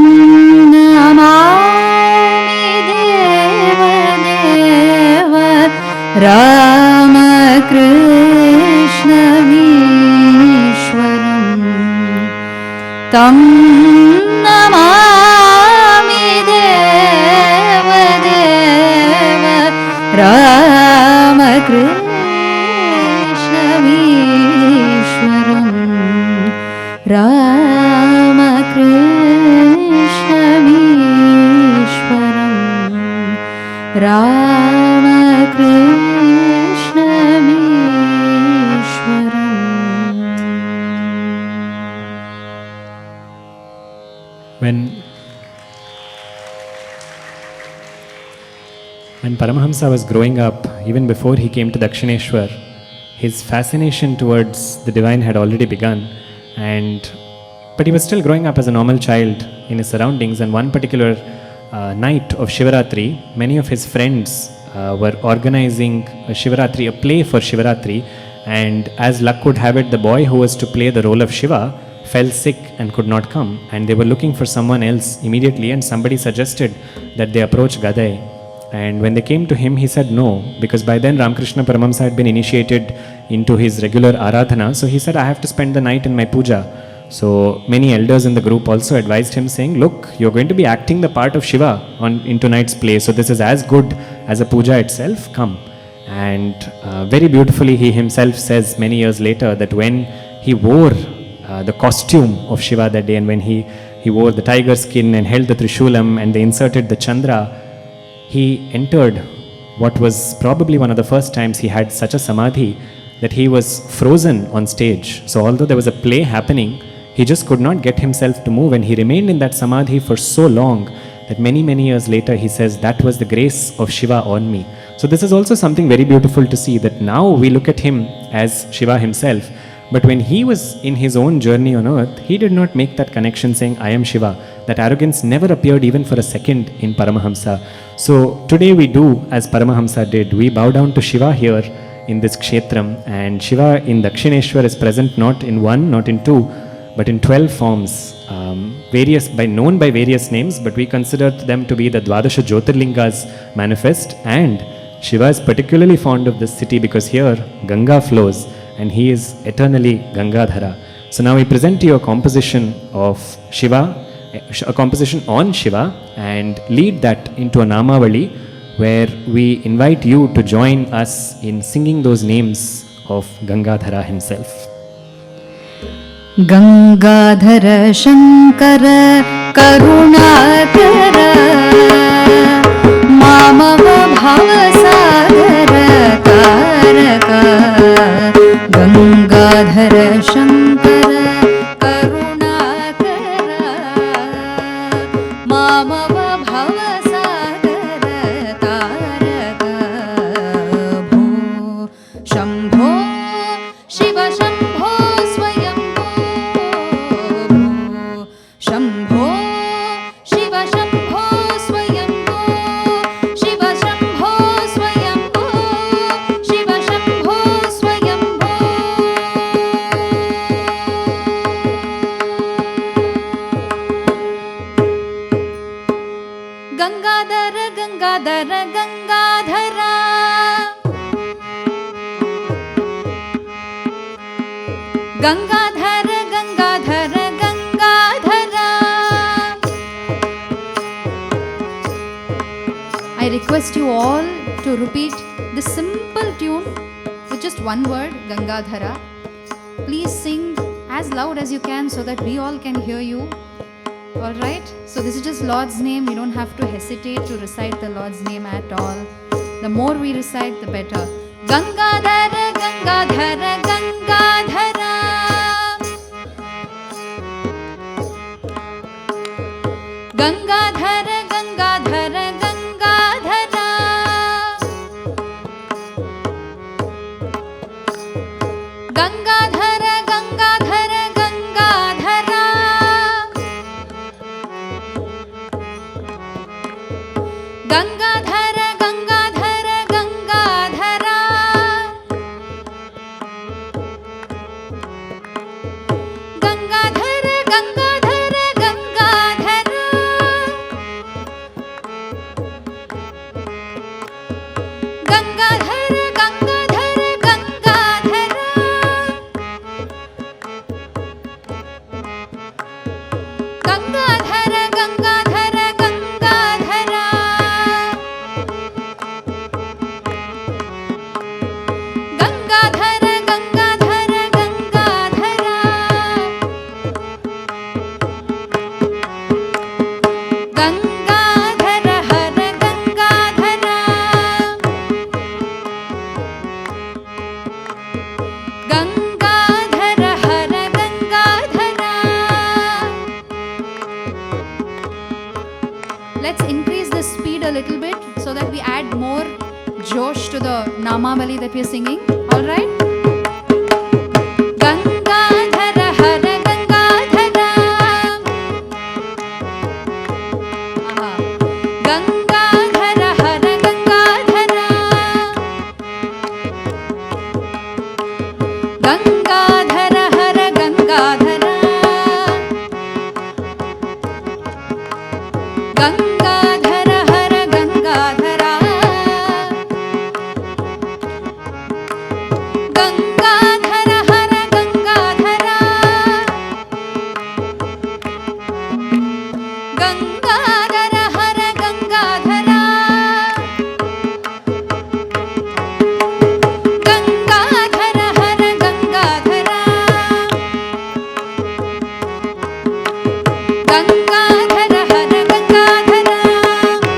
नमामि देवदेव रामकृष्णमीश्वरम् तं नमामि देवदेव रामकृष्णमीश्वरम् When Paramhansa was growing up, even before he came to Dakshineshwar, his fascination towards the divine had already begun, but he was still growing up as a normal child in his surroundings. And one particular night of Shivaratri, many of his friends were organizing a play for Shivaratri, and as luck would have it, the boy who was to play the role of Shiva fell sick and could not come, and they were looking for someone else immediately, and somebody suggested that they approach Gadai. And when they came to him, he said no, because by then Ramakrishna Paramhansa had been initiated into his regular aradhana. So he said, I have to spend the night in my puja. So many elders in the group also advised him, saying, look, you're going to be acting the part of Shiva in tonight's play, so this is as good as a puja itself, come. And very beautifully he himself says many years later that when he wore the costume of Shiva that day, and when he wore the tiger skin and held the Trishulam and they inserted the Chandra, he entered what was probably one of the first times he had such a samadhi that he was frozen on stage. So although there was a play happening, he just could not get himself to move, and he remained in that samadhi for so long that many years later he says, that was the grace of Shiva on me. So this is also something very beautiful to see, that now we look at him as Shiva himself, but when he was in his own journey on earth, he did not make that connection saying, I am Shiva. That arrogance never appeared even for a second in Paramahamsa. So today we do as Paramahamsa did. We bow down to Shiva here in this kshetram, and Shiva in Dakshineshwar is present not in one, not in two, but in 12 forms, known by various names, but we consider them to be the Dwadasha Jyotirlingas manifest. And Shiva is particularly fond of this city because here Ganga flows, and he is eternally Gangadhara. So now we present to you a composition of Shiva, a composition on Shiva, and lead that into a Namavali where we invite you to join us in singing those names of Gangadhara himself. Gangadhara Shankara Karunakara Mamava Bhavasagara Taraka Gangadhara Shankara Karunakara Mamava Bhavasagara Taraka Bho Shambho Shiva Shambho Swayambho Shambho Shiva Shambho Swayambho Shiva Shambho Swayambho Shiva Shambho Swayambho Gangadhara Gangadhara Gangadhara Gangadhara Gangadhara Gangadhara. I request you all to repeat the simple tune with just one word, Gangadhara. Please sing as loud as you can so that we all can hear you. Alright? So this is just Lord's name. We don't have to hesitate to recite the Lord's name at all. The more we recite, the better. Gangadhara, Gangadhara, Gangadhara. Gangadhara, Gangadhara, Gangadhara. Gangadhara, Gangadhara, Gangadhara. Gangadhara, Gangadhara, Gangadhara. Gangadhara, Gangadhara, Gangadhara. Gangadhara, Gangadhara, Gangadhara. Gangadhara, Gangadhara, Gangadhara. Gangadhara, Gangadhara, Gangadhara. Gangadhara, Hara Gangadhara. Gangadhara, Hara Gangadhara. Let's increase the speed a little bit so that we add more josh to the Namavali that we are singing. Alright? Gangadhara, Hara Gangadhara. Aha. Gangadhara, Hara Gangadhara. Gangadhara, Hara Gangadhara. Gangadhara, Hara Gangadhara. Gangadhara, Hara Gangadhara. Gangadhara, Hara Gangadhara. Gangadhara, Hara Gangadhara. Gangadhara, Hara Gangadhara. Gangadhara, Hara Gangadhara.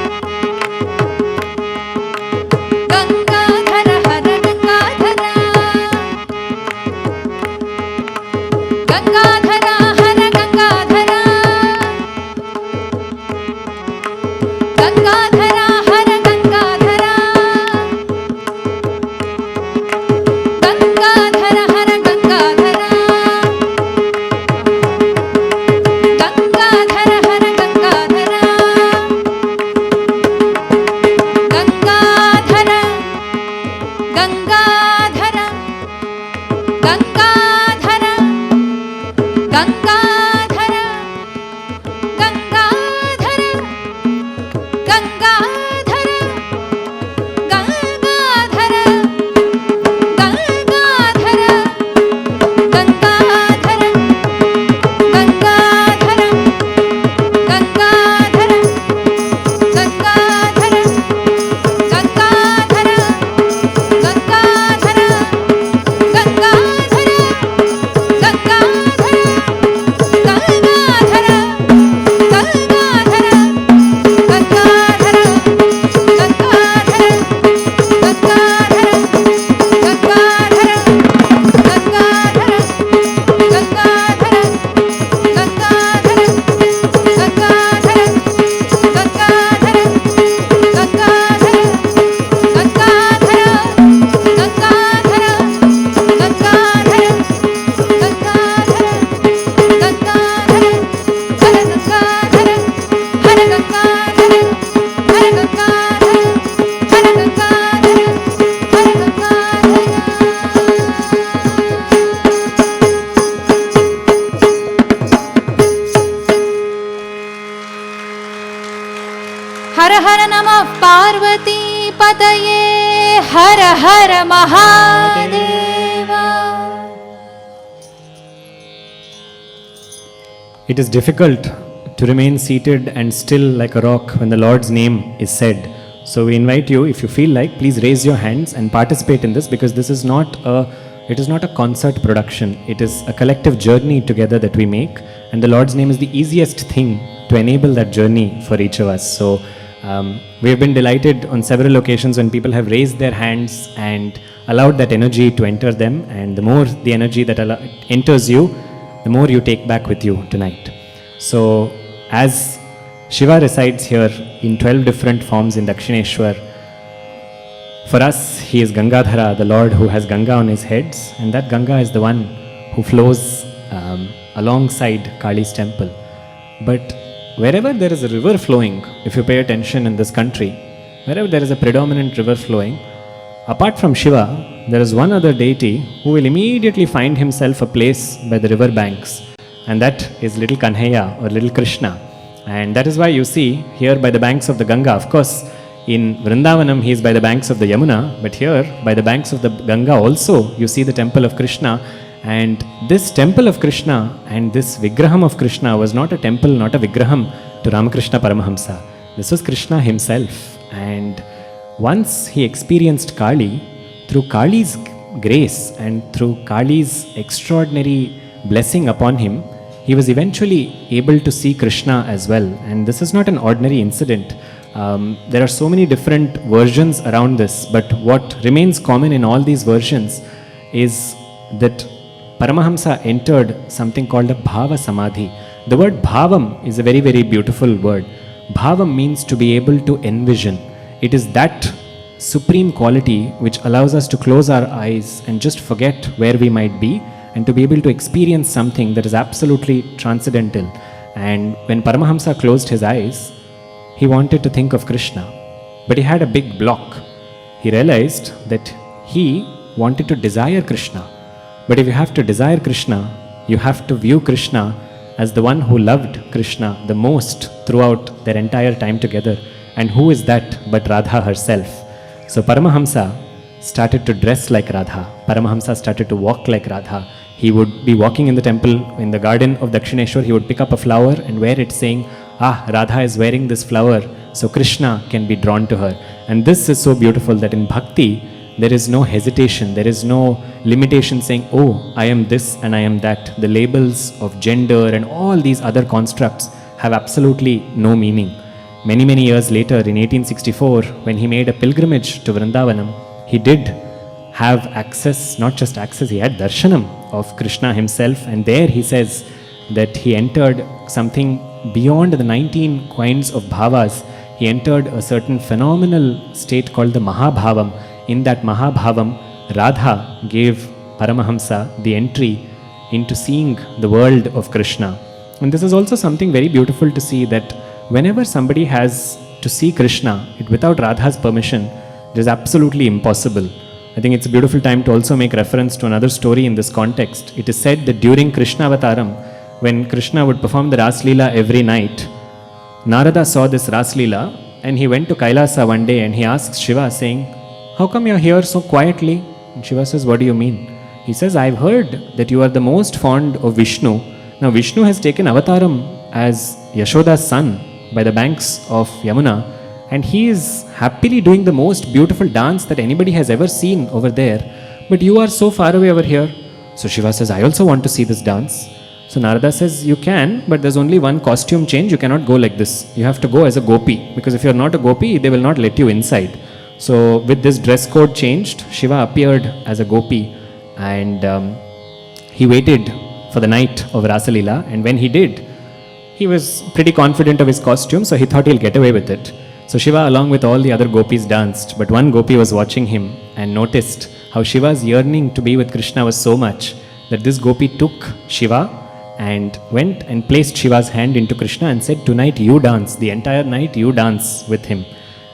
Gangadhara, Hara Gangadhara. Gangadhara, Hara Gangadhara. Gangadhara, Hara Gangadhara. Gangadhara, Hara Gangadhara. Gangadhara, Gangadhara. Gangadhara, Gangadhara. Gangadhara, Gangadhara. Gangadhara, Gangadhara. Gangadhara, Gangadhara. Gangadhara, Gangadhara. Gangadhara, Gangadhara. हर हर नमः पार्वती पतये हर हर Mahadeva. It is difficult to remain seated and still like a rock when the Lord's name is said. So we invite you, if you feel like, please raise your hands and participate in this, because this is not a concert production. It is a collective journey together that we make, and the Lord's name is the easiest thing to enable that journey for each of us. So we have been delighted on several occasions when people have raised their hands and allowed that energy to enter them, and the more the energy that enters you, the more you take back with you tonight. So as Shiva resides here in 12 different forms in Dakshineshwar, for us he is Gangadhara, the Lord who has Ganga on his heads, and that Ganga is the one who flows alongside Kali's temple. But wherever there is a river flowing, if you pay attention in this country, wherever there is a predominant river flowing, apart from Shiva, there is one other deity who will immediately find himself a place by the river banks, and that is little Kanhaiya or little Krishna. And that is why you see here by the banks of the Ganga, of course in Vrindavanam he is by the banks of the Yamuna, but here by the banks of the Ganga also you see the temple of Krishna. And this temple of Krishna and this Vigraham of Krishna was not a temple, not a Vigraham to Ramakrishna Paramhansa. This was Krishna himself. And once he experienced Kali, through Kali's grace and through Kali's extraordinary blessing upon him, he was eventually able to see Krishna as well. And this is not an ordinary incident. There are so many different versions around this, but what remains common in all these versions is that Paramahamsa entered something called a Bhava Samadhi. The word Bhavam is a very, very beautiful word. Bhavam means to be able to envision. It is that supreme quality which allows us to close our eyes and just forget where we might be and to be able to experience something that is absolutely transcendental. And when Paramahamsa closed his eyes, he wanted to think of Krishna, but he had a big block. He realized that he wanted to desire Krishna. But if you have to desire Krishna, you have to view Krishna as the one who loved Krishna the most throughout their entire time together. And who is that but Radha herself? So Paramahamsa started to dress like Radha. Paramahamsa started to walk like Radha. He would be walking in the temple, in the garden of Dakshineshwar, he would pick up a flower and wear it saying, Radha is wearing this flower, so Krishna can be drawn to her. And this is so beautiful that in bhakti, there is no hesitation, there is no limitation saying, oh, I am this and I am that. The labels of gender and all these other constructs have absolutely no meaning. Many, many years later, in 1864, when he made a pilgrimage to Vrindavanam, he did have access, not just access, he had darshanam of Krishna himself. And there he says that he entered something beyond the 19 kinds of bhavas. He entered a certain phenomenal state called the Mahabhavam. In that Mahabhavam, Radha gave Paramahamsa the entry into seeing the world of Krishna. And this is also something very beautiful to see, that whenever somebody has to see Krishna, without Radha's permission, it is absolutely impossible. I think it's a beautiful time to also make reference to another story in this context. It is said that during Krishna Avataram, when Krishna would perform the Ras Leela every night, Narada saw this Ras Leela and he went to Kailasa one day and he asked Shiva saying, how come you're here so quietly? And Shiva says, what do you mean? He says, I've heard that you are the most fond of Vishnu. Now Vishnu has taken avataram as Yashoda's son by the banks of Yamuna, and he is happily doing the most beautiful dance that anybody has ever seen over there. But you are so far away over here. So Shiva says, I also want to see this dance. So Narada says, you can, but there's only one costume change. You cannot go like this. You have to go as a gopi, because if you're not a gopi, they will not let you inside. So with this dress code changed, Shiva appeared as a gopi, and he waited for the night of Rasa Leela, and when he did, he was pretty confident of his costume, so he thought he'll get away with it. So Shiva along with all the other gopis danced, but one gopi was watching him and noticed how Shiva's yearning to be with Krishna was so much that this gopi took Shiva and went and placed Shiva's hand into Krishna and said, tonight you dance, the entire night you dance with him.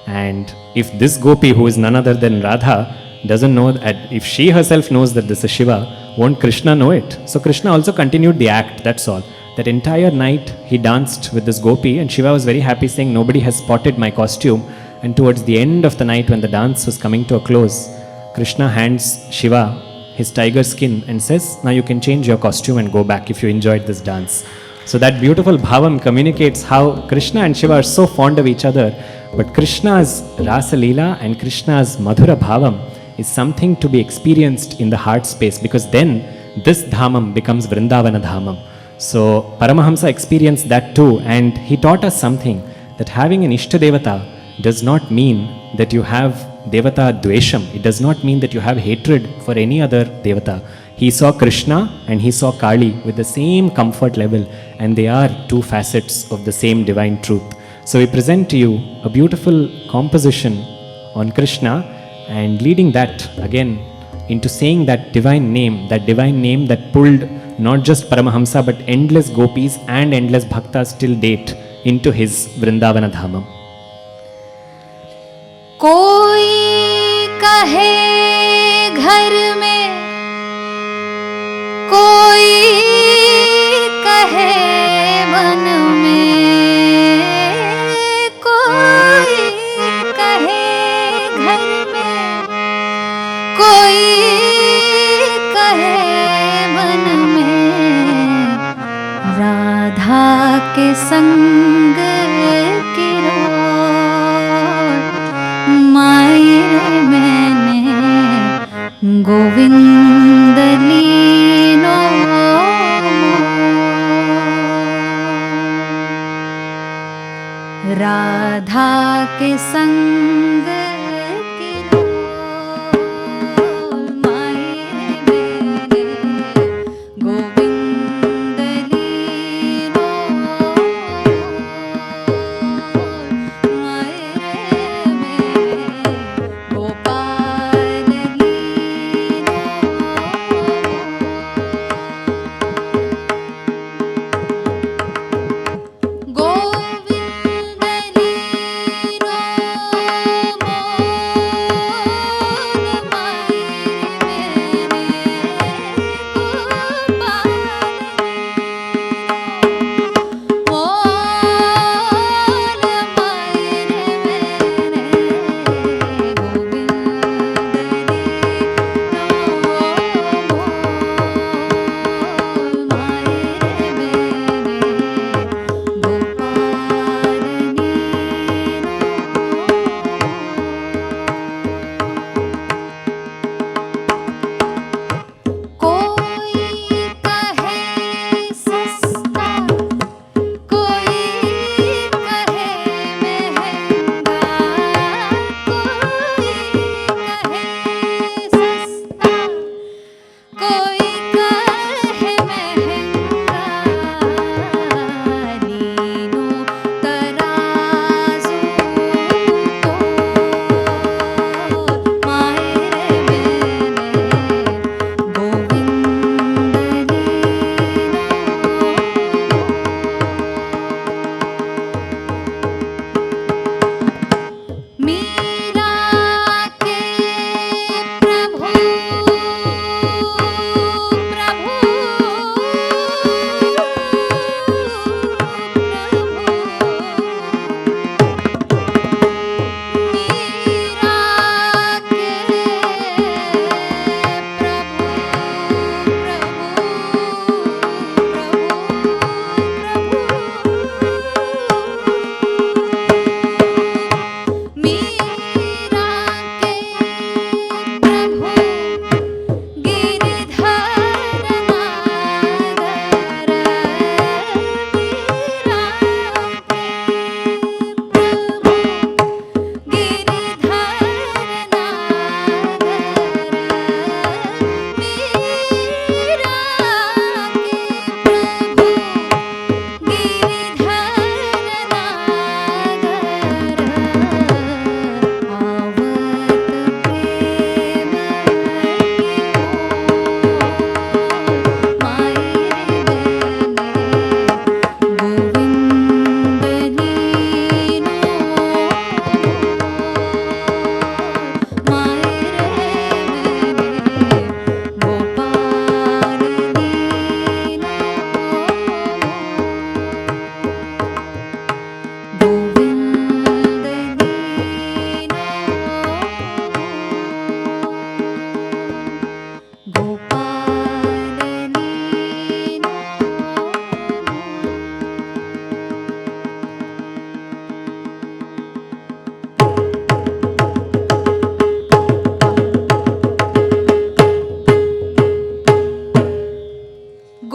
And if this gopi, who is none other than Radha, doesn't know that, if she herself knows that this is Shiva, won't Krishna know it? So Krishna also continued the act, that's all. That entire night he danced with this gopi, and Shiva was very happy saying, nobody has spotted my costume. And towards the end of the night, when the dance was coming to a close, Krishna hands Shiva his tiger skin and says, now you can change your costume and go back if you enjoyed this dance. So that beautiful bhavam communicates how Krishna and Shiva are so fond of each other. But Krishna's Rasa Leela and Krishna's Madhura Bhavam is something to be experienced in the heart space, because then this Dhamam becomes Vrindavana Dhamam. So Paramahamsa experienced that too, and he taught us something, that having an Ishta Devata does not mean that you have Devata Dvesham. It does not mean that you have hatred for any other Devata. He saw Krishna and he saw Kali with the same comfort level, and they are two facets of the same divine truth. So we present to you a beautiful composition on Krishna, and leading that again into saying that divine name that pulled not just Paramahamsa but endless gopis and endless bhaktas till date into his Vrindavana Dhamam. कोई कहे घर में, कोई कहे one में, कोई कहे घर में, कोई कहे वन में, राधा के संग की मायरे मैंने गोविंद लीनो। राधा के संग की मायरे मैंने गोविंद लीनो।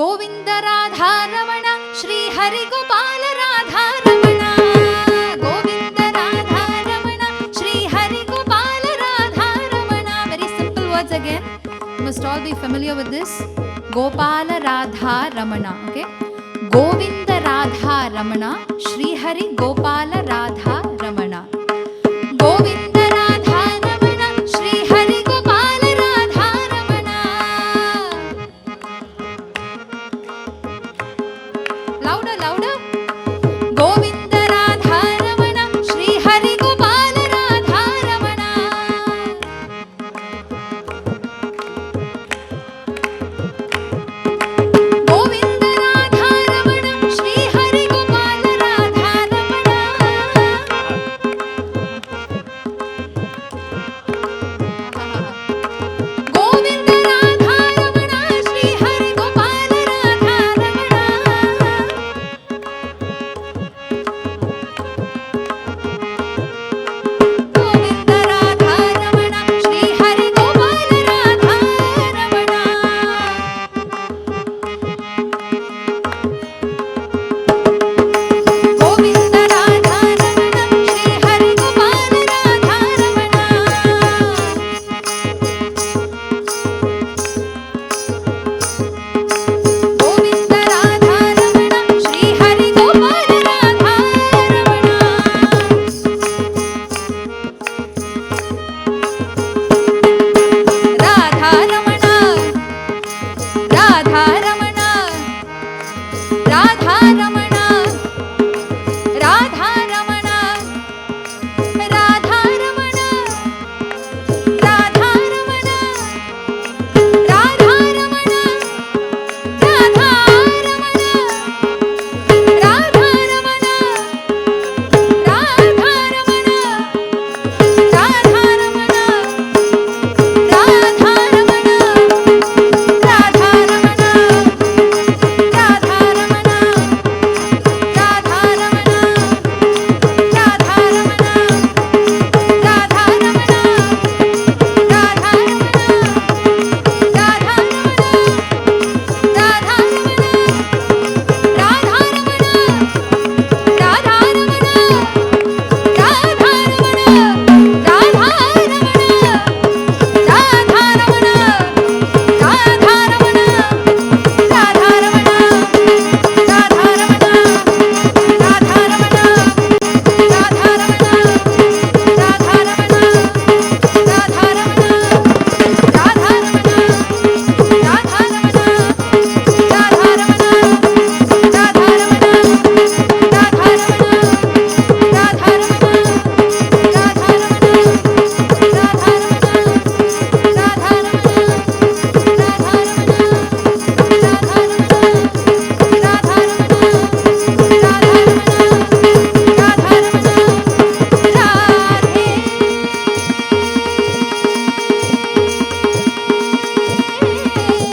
Govind Radha Raman Shri Hari Gopal Radha Raman Govind Radha Raman Shri Hari Gopal Radha Raman. Very simple words again. You must all be familiar with this. Gopala Radha Ramana. Okay. Govinda Radha Ramana Shri Hari Gopala Radha Ramana. Govinda Radha Ramana Shri Hari Gopala Radha Ramana. Louder, louder. Govinda Radha Ramana Shri Hari Gopala Radha Ramana. Govinda Radha Ramana Shri Hari Gopala Radha Ramana. Govinda Radha Ramana Shri Hari Gopala Radha Ramana. Govinda Radha Ramana Shri Hari Gopala Radha Ramana. Govinda Radha Ramana Shri Hari Gopala Radha Ramana. Govinda Radha Ramana Shri Hari Gopala Radha Ramana. Radha Ramana, Radha Ramana, Radha Ramana, Radha Ramana, Radha Ramana, Radha Ramana, Radha Ramana, Radha Ramana, Radha Ramana, Radha Ramana, Radha Ramana. Radha Ramana, Radha Ramana, Radha Ramana, Radha Ramana, Radha Ramana, Radha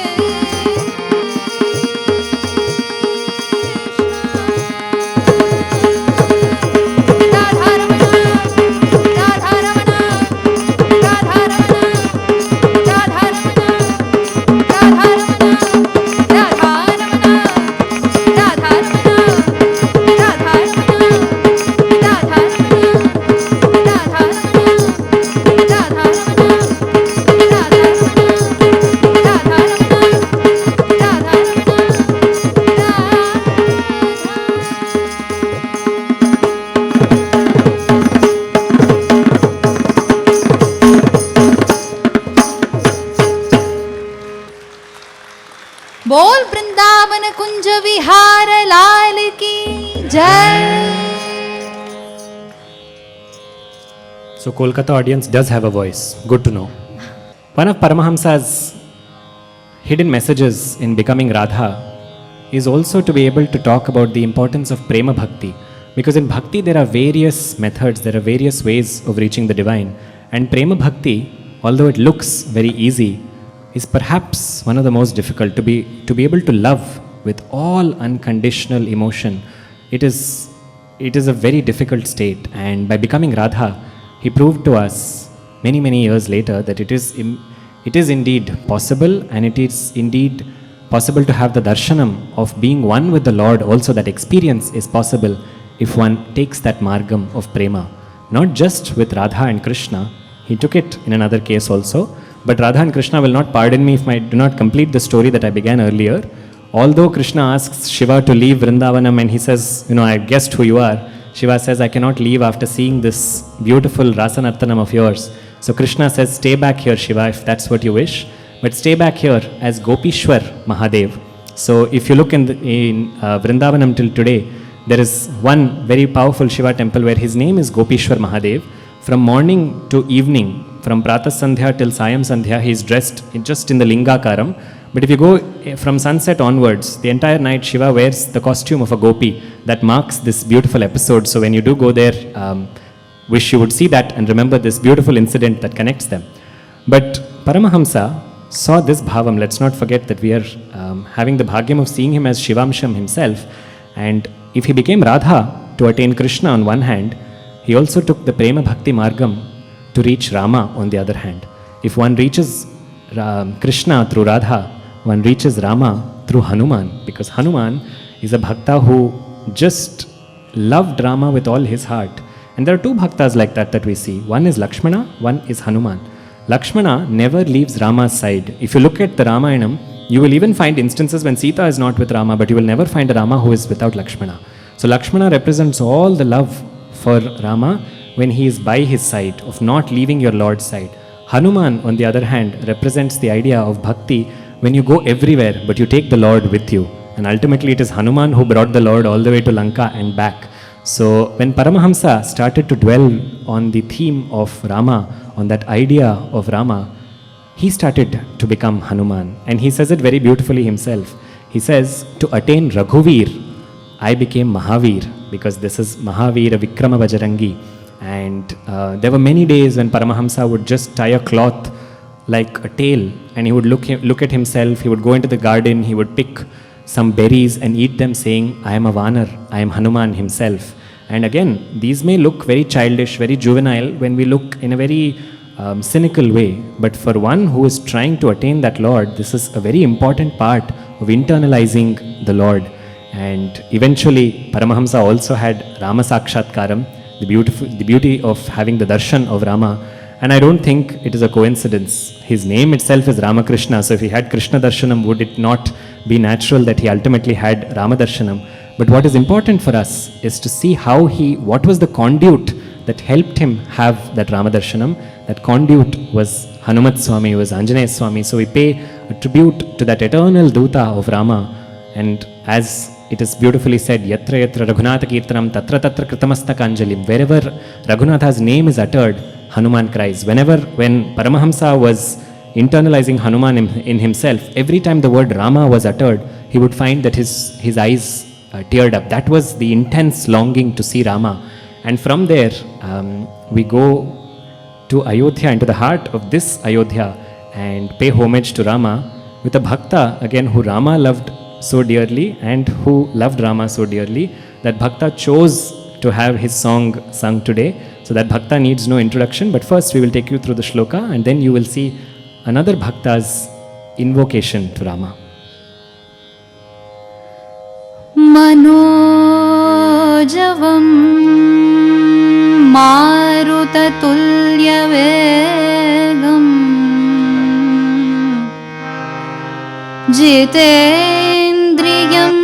Ramana, Radha बोल वृंदावन कुंज विहार लाल की जय. So Kolkata audience does have a voice. Good to know. One of Paramhansa's hidden messages in becoming Radha is also to be able to talk about the importance of prema bhakti. Because in bhakti there are various methods, there are various ways of reaching the divine. And prema bhakti, although it looks very easy, is perhaps one of the most difficult. To be able to love with all unconditional emotion, it is a very difficult state. And by becoming Radha, he proved to us many, many years later that it is indeed possible, and it is indeed possible to have the darshanam of being one with the Lord also. That experience is possible if one takes that margam of prema. Not just with Radha and Krishna, he took it in another case also. But Radha and Krishna will not pardon me if I do not complete the story that I began earlier. Although Krishna asks Shiva to leave Vrindavanam and he says, I've guessed who you are. Shiva says, I cannot leave after seeing this beautiful Rasanartanam of yours. So Krishna says, stay back here, Shiva, if that's what you wish. But stay back here as Gopishwar Mahadev. So if you look in Vrindavanam till today, there is one very powerful Shiva temple where his name is Gopishwar Mahadev. From morning to evening, from Pratah Sandhya till Sayam Sandhya, he is dressed just in the Lingakaram. But if you go from sunset onwards, the entire night Shiva wears the costume of a gopi. That marks this beautiful episode. So when you do go there, wish you would see that and remember this beautiful incident that connects them. But Paramahamsa saw this bhavam. Let's not forget that we are having the bhagyam of seeing him as Shivamsham himself. And if he became Radha to attain Krishna on one hand, he also took the Prema Bhakti Margam to reach Rama on the other hand. If one reaches Krishna through Radha, one reaches Rama through Hanuman, because Hanuman is a bhakta who just loved Rama with all his heart. And there are two bhaktas like that we see. One is Lakshmana, one is Hanuman. Lakshmana never leaves Rama's side. If you look at the Ramayanam, you will even find instances when Sita is not with Rama, but you will never find a Rama who is without Lakshmana. So Lakshmana represents all the love for Rama when he is by his side, of not leaving your Lord's side. Hanuman, on the other hand, represents the idea of bhakti when you go everywhere, but you take the Lord with you. And ultimately it is Hanuman who brought the Lord all the way to Lanka and back. So when Paramahamsa started to dwell on the theme of Rama, on that idea of Rama, he started to become Hanuman. And he says it very beautifully himself. He says, to attain Raghuvir, I became Mahavir, because this is Mahavira Vikrama Vajarangi. And there were many days when Paramahamsa would just tie a cloth like a tail, and he would look at himself, he would go into the garden, he would pick some berries and eat them, saying, I am a Vanar, I am Hanuman himself. And again, these may look very childish, very juvenile when we look in a very cynical way. But for one who is trying to attain that Lord, this is a very important part of internalizing the Lord. And eventually, Paramahamsa also had Rama Sakshatkaram, the beauty of having the darshan of Rama. And I don't think it is a coincidence. His name itself is Ramakrishna. So if he had Krishna Darshanam, would it not be natural that he ultimately had Rama Darshanam? But what is important for us is to see what was the conduit that helped him have that Rama Darshanam. That conduit was Hanumat Swami, was Anjaneya Swami. So we pay a tribute to that eternal Duta of Rama. And as it is beautifully said, Yatra Yatra Raghunatha Kirtanam Tatra Tatra Kritamastaka. Wherever Raghunatha's name is uttered, Hanuman cries. When Paramahamsa was internalizing Hanuman in himself, every time the word Rama was uttered, he would find that his eyes teared up. That was the intense longing to see Rama. And from there, we go to Ayodhya, into the heart of this Ayodhya, and pay homage to Rama with a bhakta, again, who Rama loved so dearly and who loved Rama so dearly. That bhakta chose to have his song sung today. So that bhakta needs no introduction, but first we will take you through the shloka, and then you will see another bhakta's invocation to Rama. Manojavam Marutatulyavegam Jitendriyam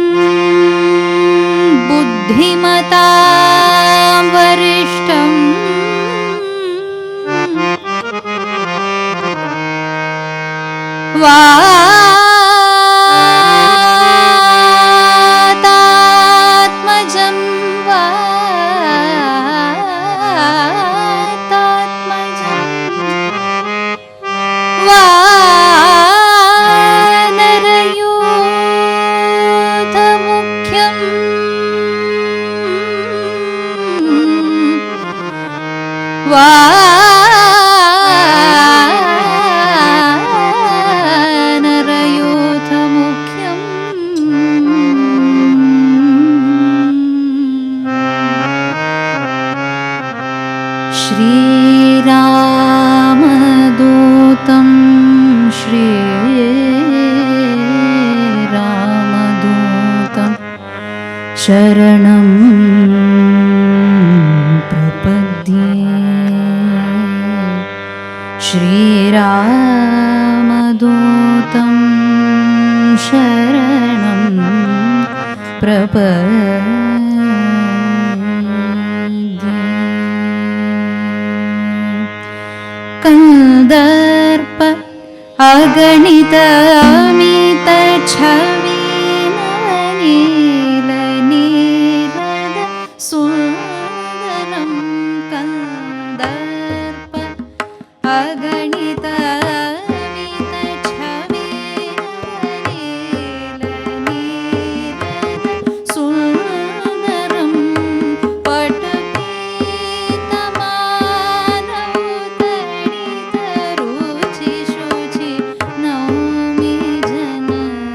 Buddhimata Varishtam Vatatmajam Vanarayuthamukyam Vanarayuthamukyam Shri Ram शरणं प्रपद्ये श्रीरामदूतं शरणं प्रपद्ये कन्दर्प अगणित अमित छवि नीलनीरद सुन्दरं कन्दर्प अगणित अमित छवि नीलनीरद सुन्दरं पटपीतमानौतडितरुचि शुचि नौमि जनकसुतावरं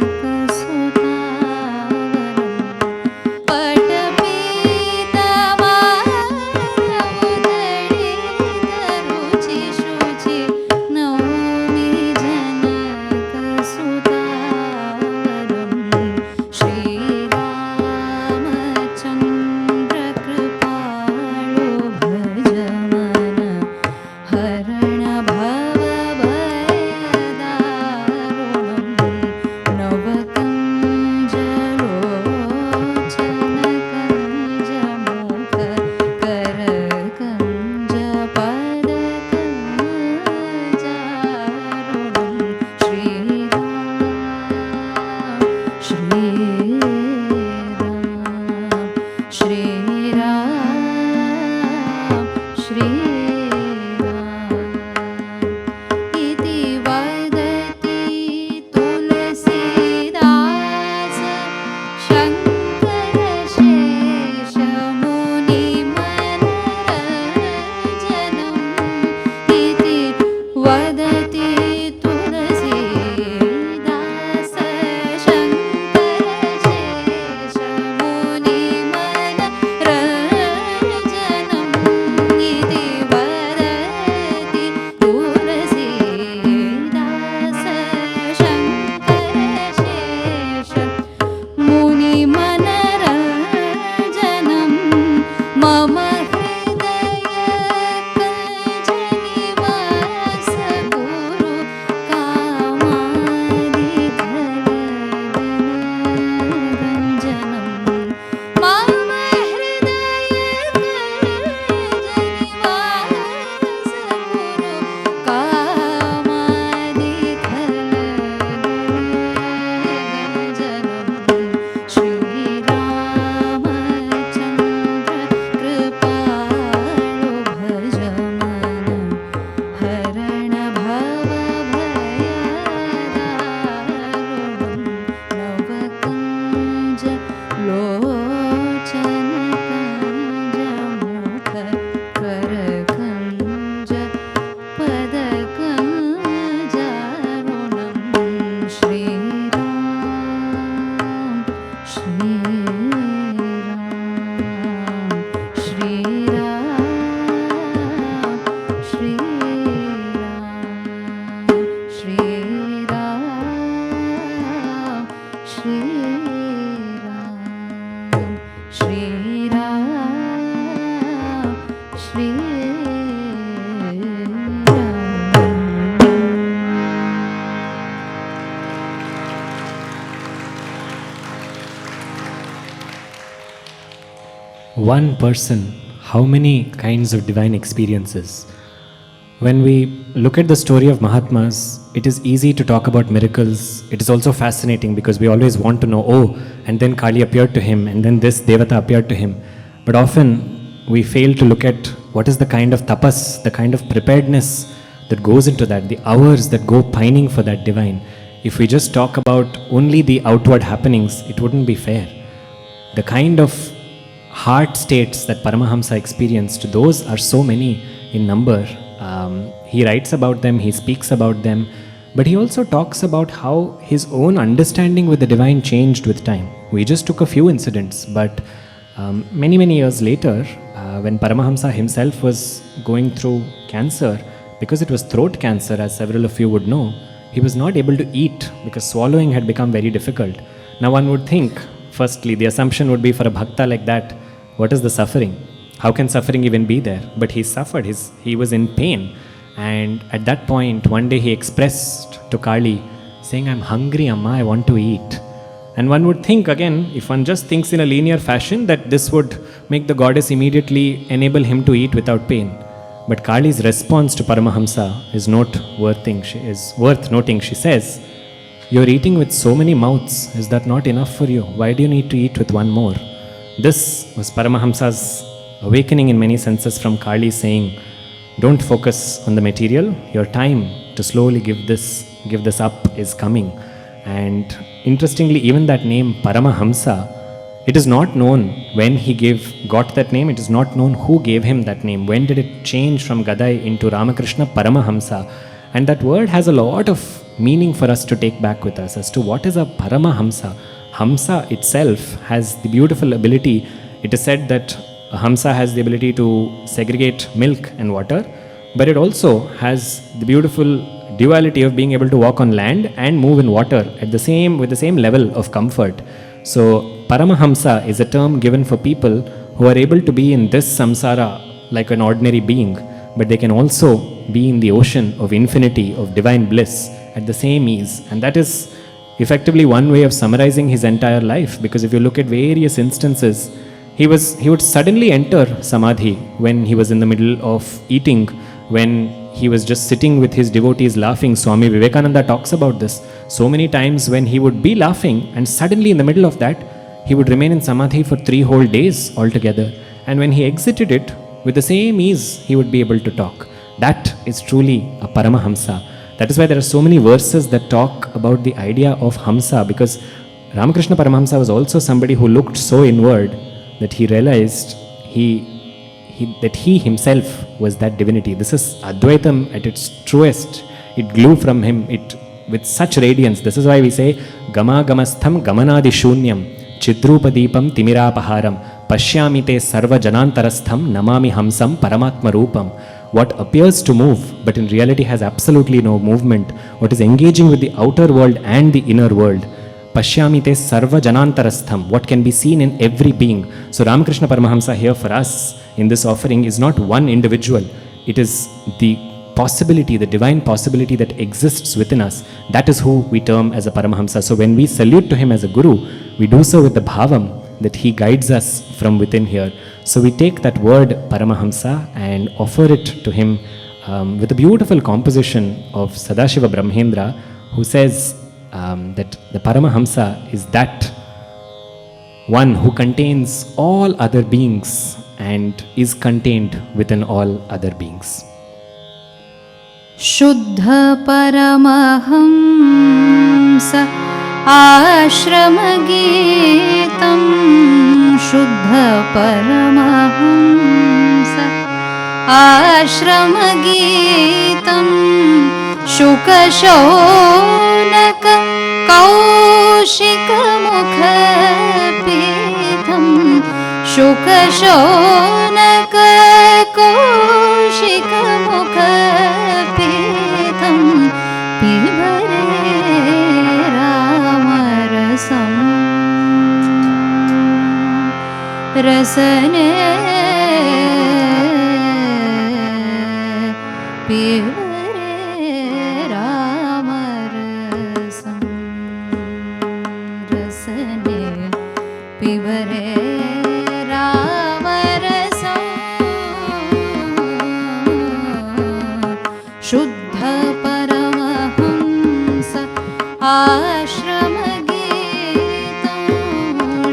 One person, how many kinds of divine experiences? When we look at the story of Mahatmas, it is easy to talk about miracles. It is also fascinating because we always want to know, oh, and then Kali appeared to him, and then this Devata appeared to him. But often we fail to look at what is the kind of tapas, the kind of preparedness that goes into that, the hours that go pining for that divine. If we just talk about only the outward happenings, it wouldn't be fair. The kind of heart states that Paramhansa experienced, those are so many in number. He writes about them, he speaks about them, but he also talks about how his own understanding with the divine changed with time. We just took a few incidents, but many years later, when Paramhansa himself was going through cancer, because it was throat cancer, as several of you would know, he was not able to eat because swallowing had become very difficult. Now one would think, firstly, the assumption would be for a bhakta like that, what is the suffering? How can suffering even be there? But he suffered, he was in pain. And at that point, one day he expressed to Kali, saying, I'm hungry, Amma, I want to eat. And one would think, again, if one just thinks in a linear fashion, that this would make the goddess immediately enable him to eat without pain. But Kali's response to Paramahamsa is worth noting. She says, you're eating with so many mouths, is that not enough for you? Why do you need to eat with one more? This was Paramahamsa's awakening in many senses from Kali, saying, don't focus on the material, your time to slowly give this up is coming. And interestingly, even that name Paramahamsa, it is not known when he got that name, it is not known who gave him that name. When did it change from Gadai into Ramakrishna Paramahamsa? And that word has a lot of meaning for us to take back with us as to what is a Paramahamsa. Hamsa itself has the beautiful ability, it is said that a Hamsa has the ability to segregate milk and water, but it also has the beautiful duality of being able to walk on land and move in water with the same level of comfort. So Paramahamsa is a term given for people who are able to be in this samsara like an ordinary being, but they can also be in the ocean of infinity, of divine bliss at the same ease. And that is effectively one way of summarizing his entire life, because if you look at various instances, he would suddenly enter samadhi when he was in the middle of eating, when he was just sitting with his devotees laughing. Swami Vivekananda talks about this. So many times when he would be laughing and suddenly in the middle of that, he would remain in samadhi for 3 whole days altogether. And when he exited it, with the same ease, he would be able to talk. That is truly a Paramahamsa. That is why there are so many verses that talk about the idea of Hamsa, because Ramakrishna Paramahamsa was also somebody who looked so inward that he realized that he himself was that divinity. This is Advaitam at its truest. It grew from him with such radiance. This is why we say, Gama Gamastham Gamanadi Shunyam Chidrupadipam Timirapaharam Pashyamite Sarva Janantarastham Namami Hamsam Paramatma Rupam. What appears to move, but in reality has absolutely no movement. What is engaging with the outer world and the inner world. Pashyamite Sarva Janantarastham, what can be seen in every being. So Ramakrishna Paramahamsa here for us in this offering is not one individual. It is the possibility, the divine possibility that exists within us. That is who we term as a Paramahamsa. So when we salute to him as a Guru, we do so with the bhavam that he guides us from within here. So we take that word Paramahamsa and offer it to him with a beautiful composition of Sadashiva Brahmendra, who says that the Paramahamsa is that one who contains all other beings and is contained within all other beings. Shuddha Paramahamsa Ashrama Geetam Shuddha Paramahamsa Ashrama Geetam Shuka Shaunaka Kaushika Mukha Pitham Shuka Shaunaka Kaushika Mukha Pitham Pibare Ramarasam Rasane Pibare Ramarasam Rasane Pibare Ramarasam Shuddha Paramahamsa Ashrama Geetam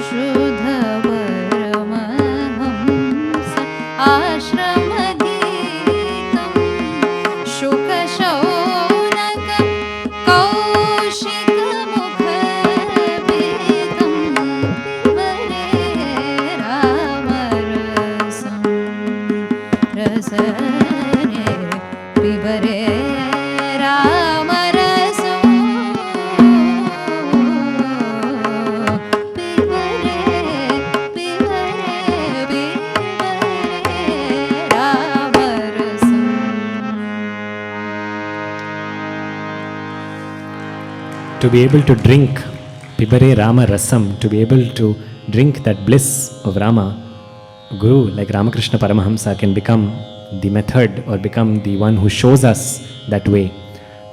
Shuddha Paramahamsa Ashrama Geetam Shuka Shaunaka Kaushika Mukha Pitham Pibare Ramarasam Rasane Pibare Ramarasam Pibare Ramarasam. To be able to drink Pibare Rama Rasam, to be able to drink that bliss of Rama, a guru like Ramakrishna Paramhansa can become the method or become the one who shows us that way.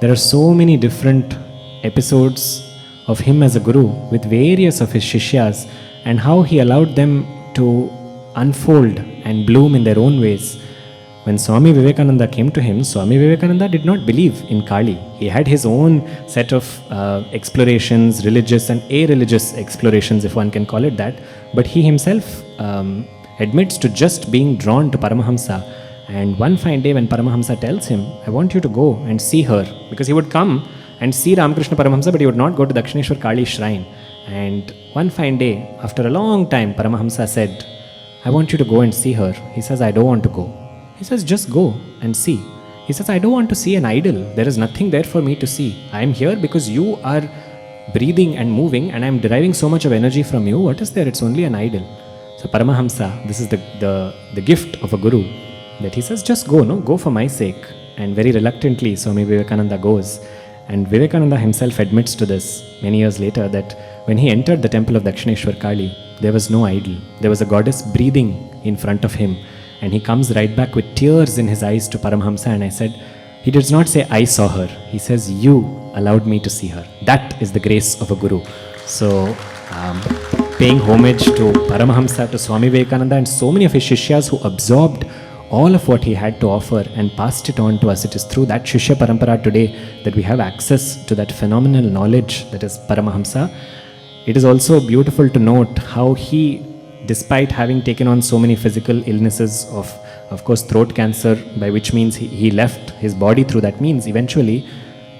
There are so many different episodes of him as a guru with various of his shishyas and how he allowed them to unfold and bloom in their own ways. When Swami Vivekananda came to him, Swami Vivekananda did not believe in Kali. He had his own set of explorations, religious and a-religious explorations, if one can call it that. But he himself admits to just being drawn to Paramahamsa. And one fine day when Paramahamsa tells him, I want you to go and see her, because he would come and see Ramakrishna Paramahamsa, but he would not go to Dakshineshwar Kali shrine. And one fine day, after a long time, Paramahamsa said, I want you to go and see her. He says, I don't want to go. He says, just go and see. He says, I don't want to see an idol. There is nothing there for me to see. I am here because you are breathing and moving and I am deriving so much of energy from you. What is there? It's only an idol. So Paramahamsa, this is the gift of a guru, that he says, just go, no, go for my sake. And very reluctantly, Swami Vivekananda goes. And Vivekananda himself admits to this many years later, that when he entered the temple of Dakshineshwar Kali, there was no idol. There was a goddess breathing in front of him. And he comes right back with tears in his eyes to Paramahamsa, and I said, he does not say, I saw her. He says, you allowed me to see her. That is the grace of a guru. So, paying homage to Paramahamsa, to Swami Vivekananda, and so many of his shishyas who absorbed all of what he had to offer and passed it on to us. It is through that Shishya Parampara today that we have access to that phenomenal knowledge that is Paramahamsa. It is also beautiful to note how he, despite having taken on so many physical illnesses of course throat cancer, by which means he left his body through that means eventually,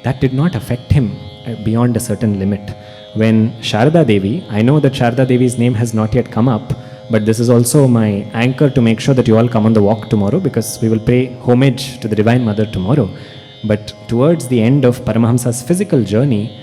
that did not affect him beyond a certain limit. When Sharada Devi, I know that Sharada Devi's name has not yet come up, but this is also my anchor to make sure that you all come on the walk tomorrow, because we will pay homage to the Divine Mother tomorrow. But towards the end of Paramahamsa's physical journey,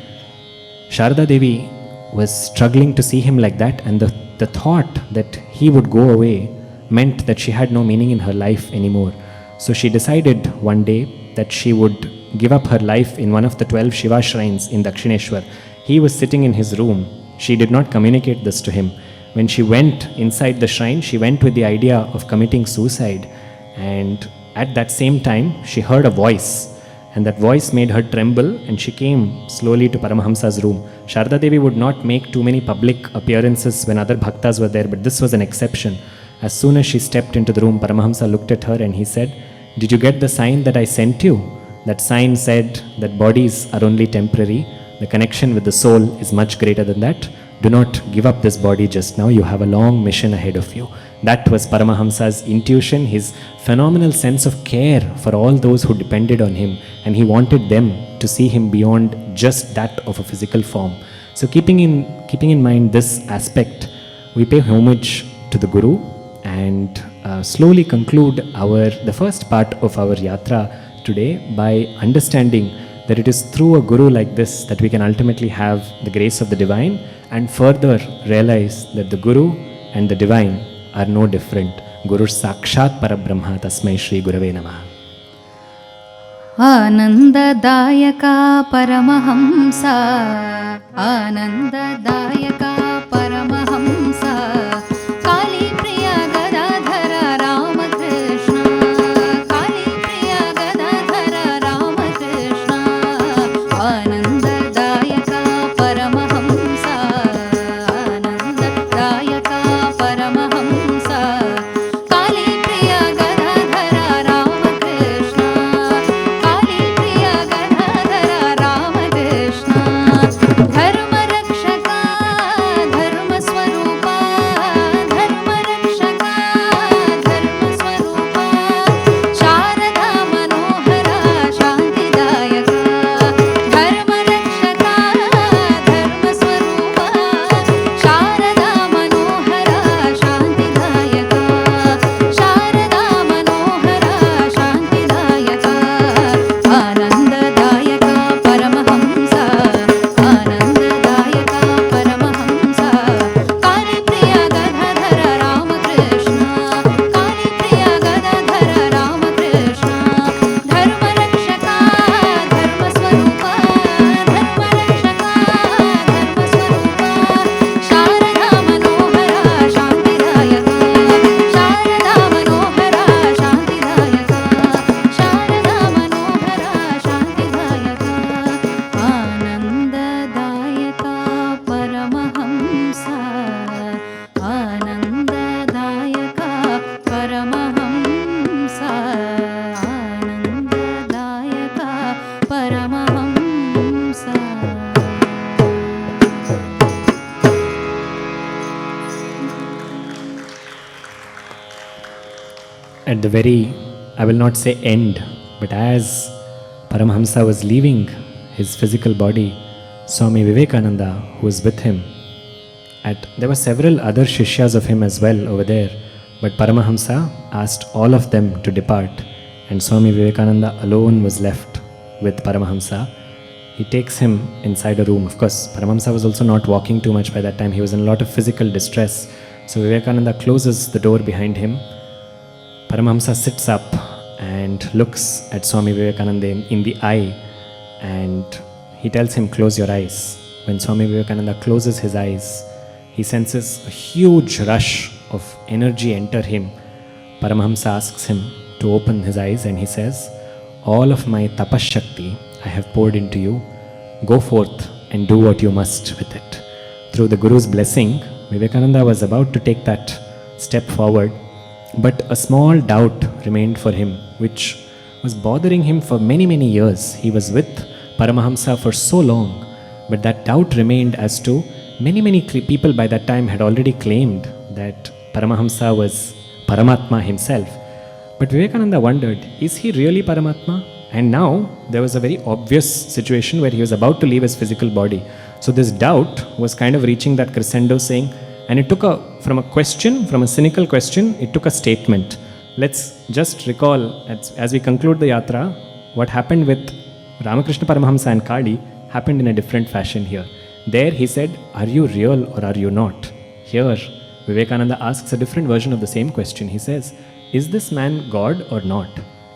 Sharada Devi was struggling to see him like that, and the thought that he would go away meant that she had no meaning in her life anymore. So she decided one day that she would give up her life in one of the 12 Shiva shrines in Dakshineshwar. He was sitting in his room. She did not communicate this to him. When she went inside the shrine, she went with the idea of committing suicide. And at that same time, she heard a voice. And that voice made her tremble, and she came slowly to Paramahamsa's room. Sharada Devi would not make too many public appearances when other bhaktas were there, but this was an exception. As soon as she stepped into the room, Paramahamsa looked at her and he said, did you get the sign that I sent you? That sign said that bodies are only temporary. The connection with the soul is much greater than that. Do not give up this body just now. You have a long mission ahead of you. That was Paramahamsa's intuition, his phenomenal sense of care for all those who depended on him. And he wanted them to see him beyond just that of a physical form. So keeping in mind this aspect, we pay homage to the Guru and slowly conclude the first part of our yatra today by understanding that it is through a Guru like this that we can ultimately have the grace of the Divine, and further realize that the Guru and the Divine are no different. Guru Sakshat Parabrahma Tasmai Shri Gurave Namaha. Anandadayaka Paramahamsa, Anandadayaka Paramahamsa, Kali Priya Gadadhara Ramakrishna, Kali Priya Gadadhara Ramakrishna, Anandadayaka Paramahamsa, Anandadayaka Paramahamsa, Kali Priya Gadadhara Ramakrishna, Kali Priya Gadadhara Ramakrishna, Dharma Rakshaka at the very, I will not say end, but as Paramhansa was leaving his physical body, Swami Vivekananda, who was with him, there were several other Shishyas of him as well over there, but Paramahamsa asked all of them to depart, and Swami Vivekananda alone was left with Paramahamsa. He takes him inside a room. Of course, Paramahamsa was also not walking too much by that time. He was in a lot of physical distress. So Vivekananda closes the door behind him. Paramahamsa sits up and looks at Swami Vivekananda in the eye, and he tells him, close your eyes. When Swami Vivekananda closes his eyes, he senses a huge rush of energy enter him. Paramahamsa asks him to open his eyes, and he says, all of my tapashakti I have poured into you. Go forth and do what you must with it. Through the Guru's blessing, Vivekananda was about to take that step forward, but a small doubt remained for him, which was bothering him for many, many years. He was with Paramahamsa for so long, but that doubt remained as to many people by that time had already claimed that Paramahamsa was Paramatma himself. But Vivekananda wondered, is he really Paramatma? And now there was a very obvious situation where he was about to leave his physical body. So this doubt was kind of reaching that crescendo, saying, and it took from a cynical question, it took a statement. Let's just recall, as we conclude the yatra, what happened with Ramakrishna Paramhansa and Kali happened in a different fashion here. There he said, are you real or are you not? Here, Vivekananda asks a different version of the same question. He says, is this man God or not?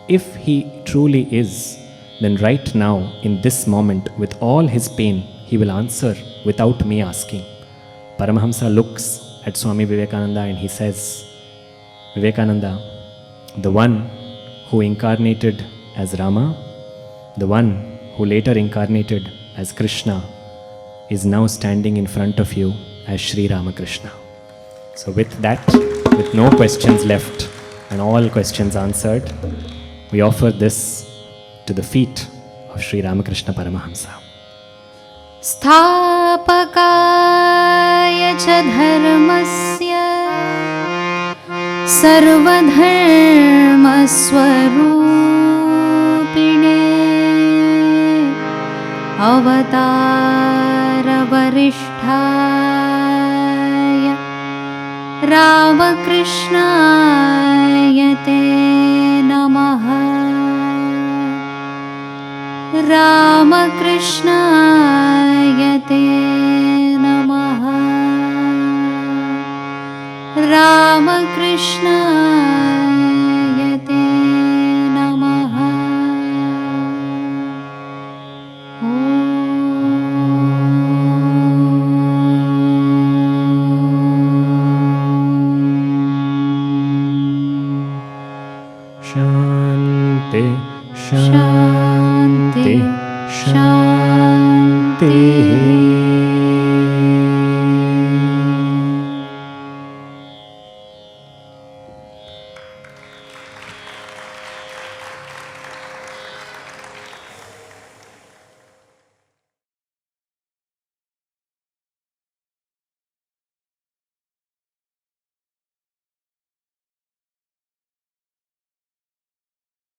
If he truly is, then right now, in this moment, with all his pain, he will answer without me asking. Paramahamsa looks at Swami Vivekananda and he says, Vivekananda, the one who incarnated as Rama, the one who later incarnated as Krishna, is now standing in front of you as Shri Ramakrishna. So with that, with no questions left and all questions answered, we offer this to the feet of Shri Ramakrishna Paramahamsa. स्थापकाय च धर्मस्य सर्वधर्मस्वरूपिणे अवतारवरिष्ठाय रामकृष्णाय ते नमः। रामकृष्णाय ते नमः। रामकृष्णाय ते नमः। शान्ति शान्ति शान्तिः।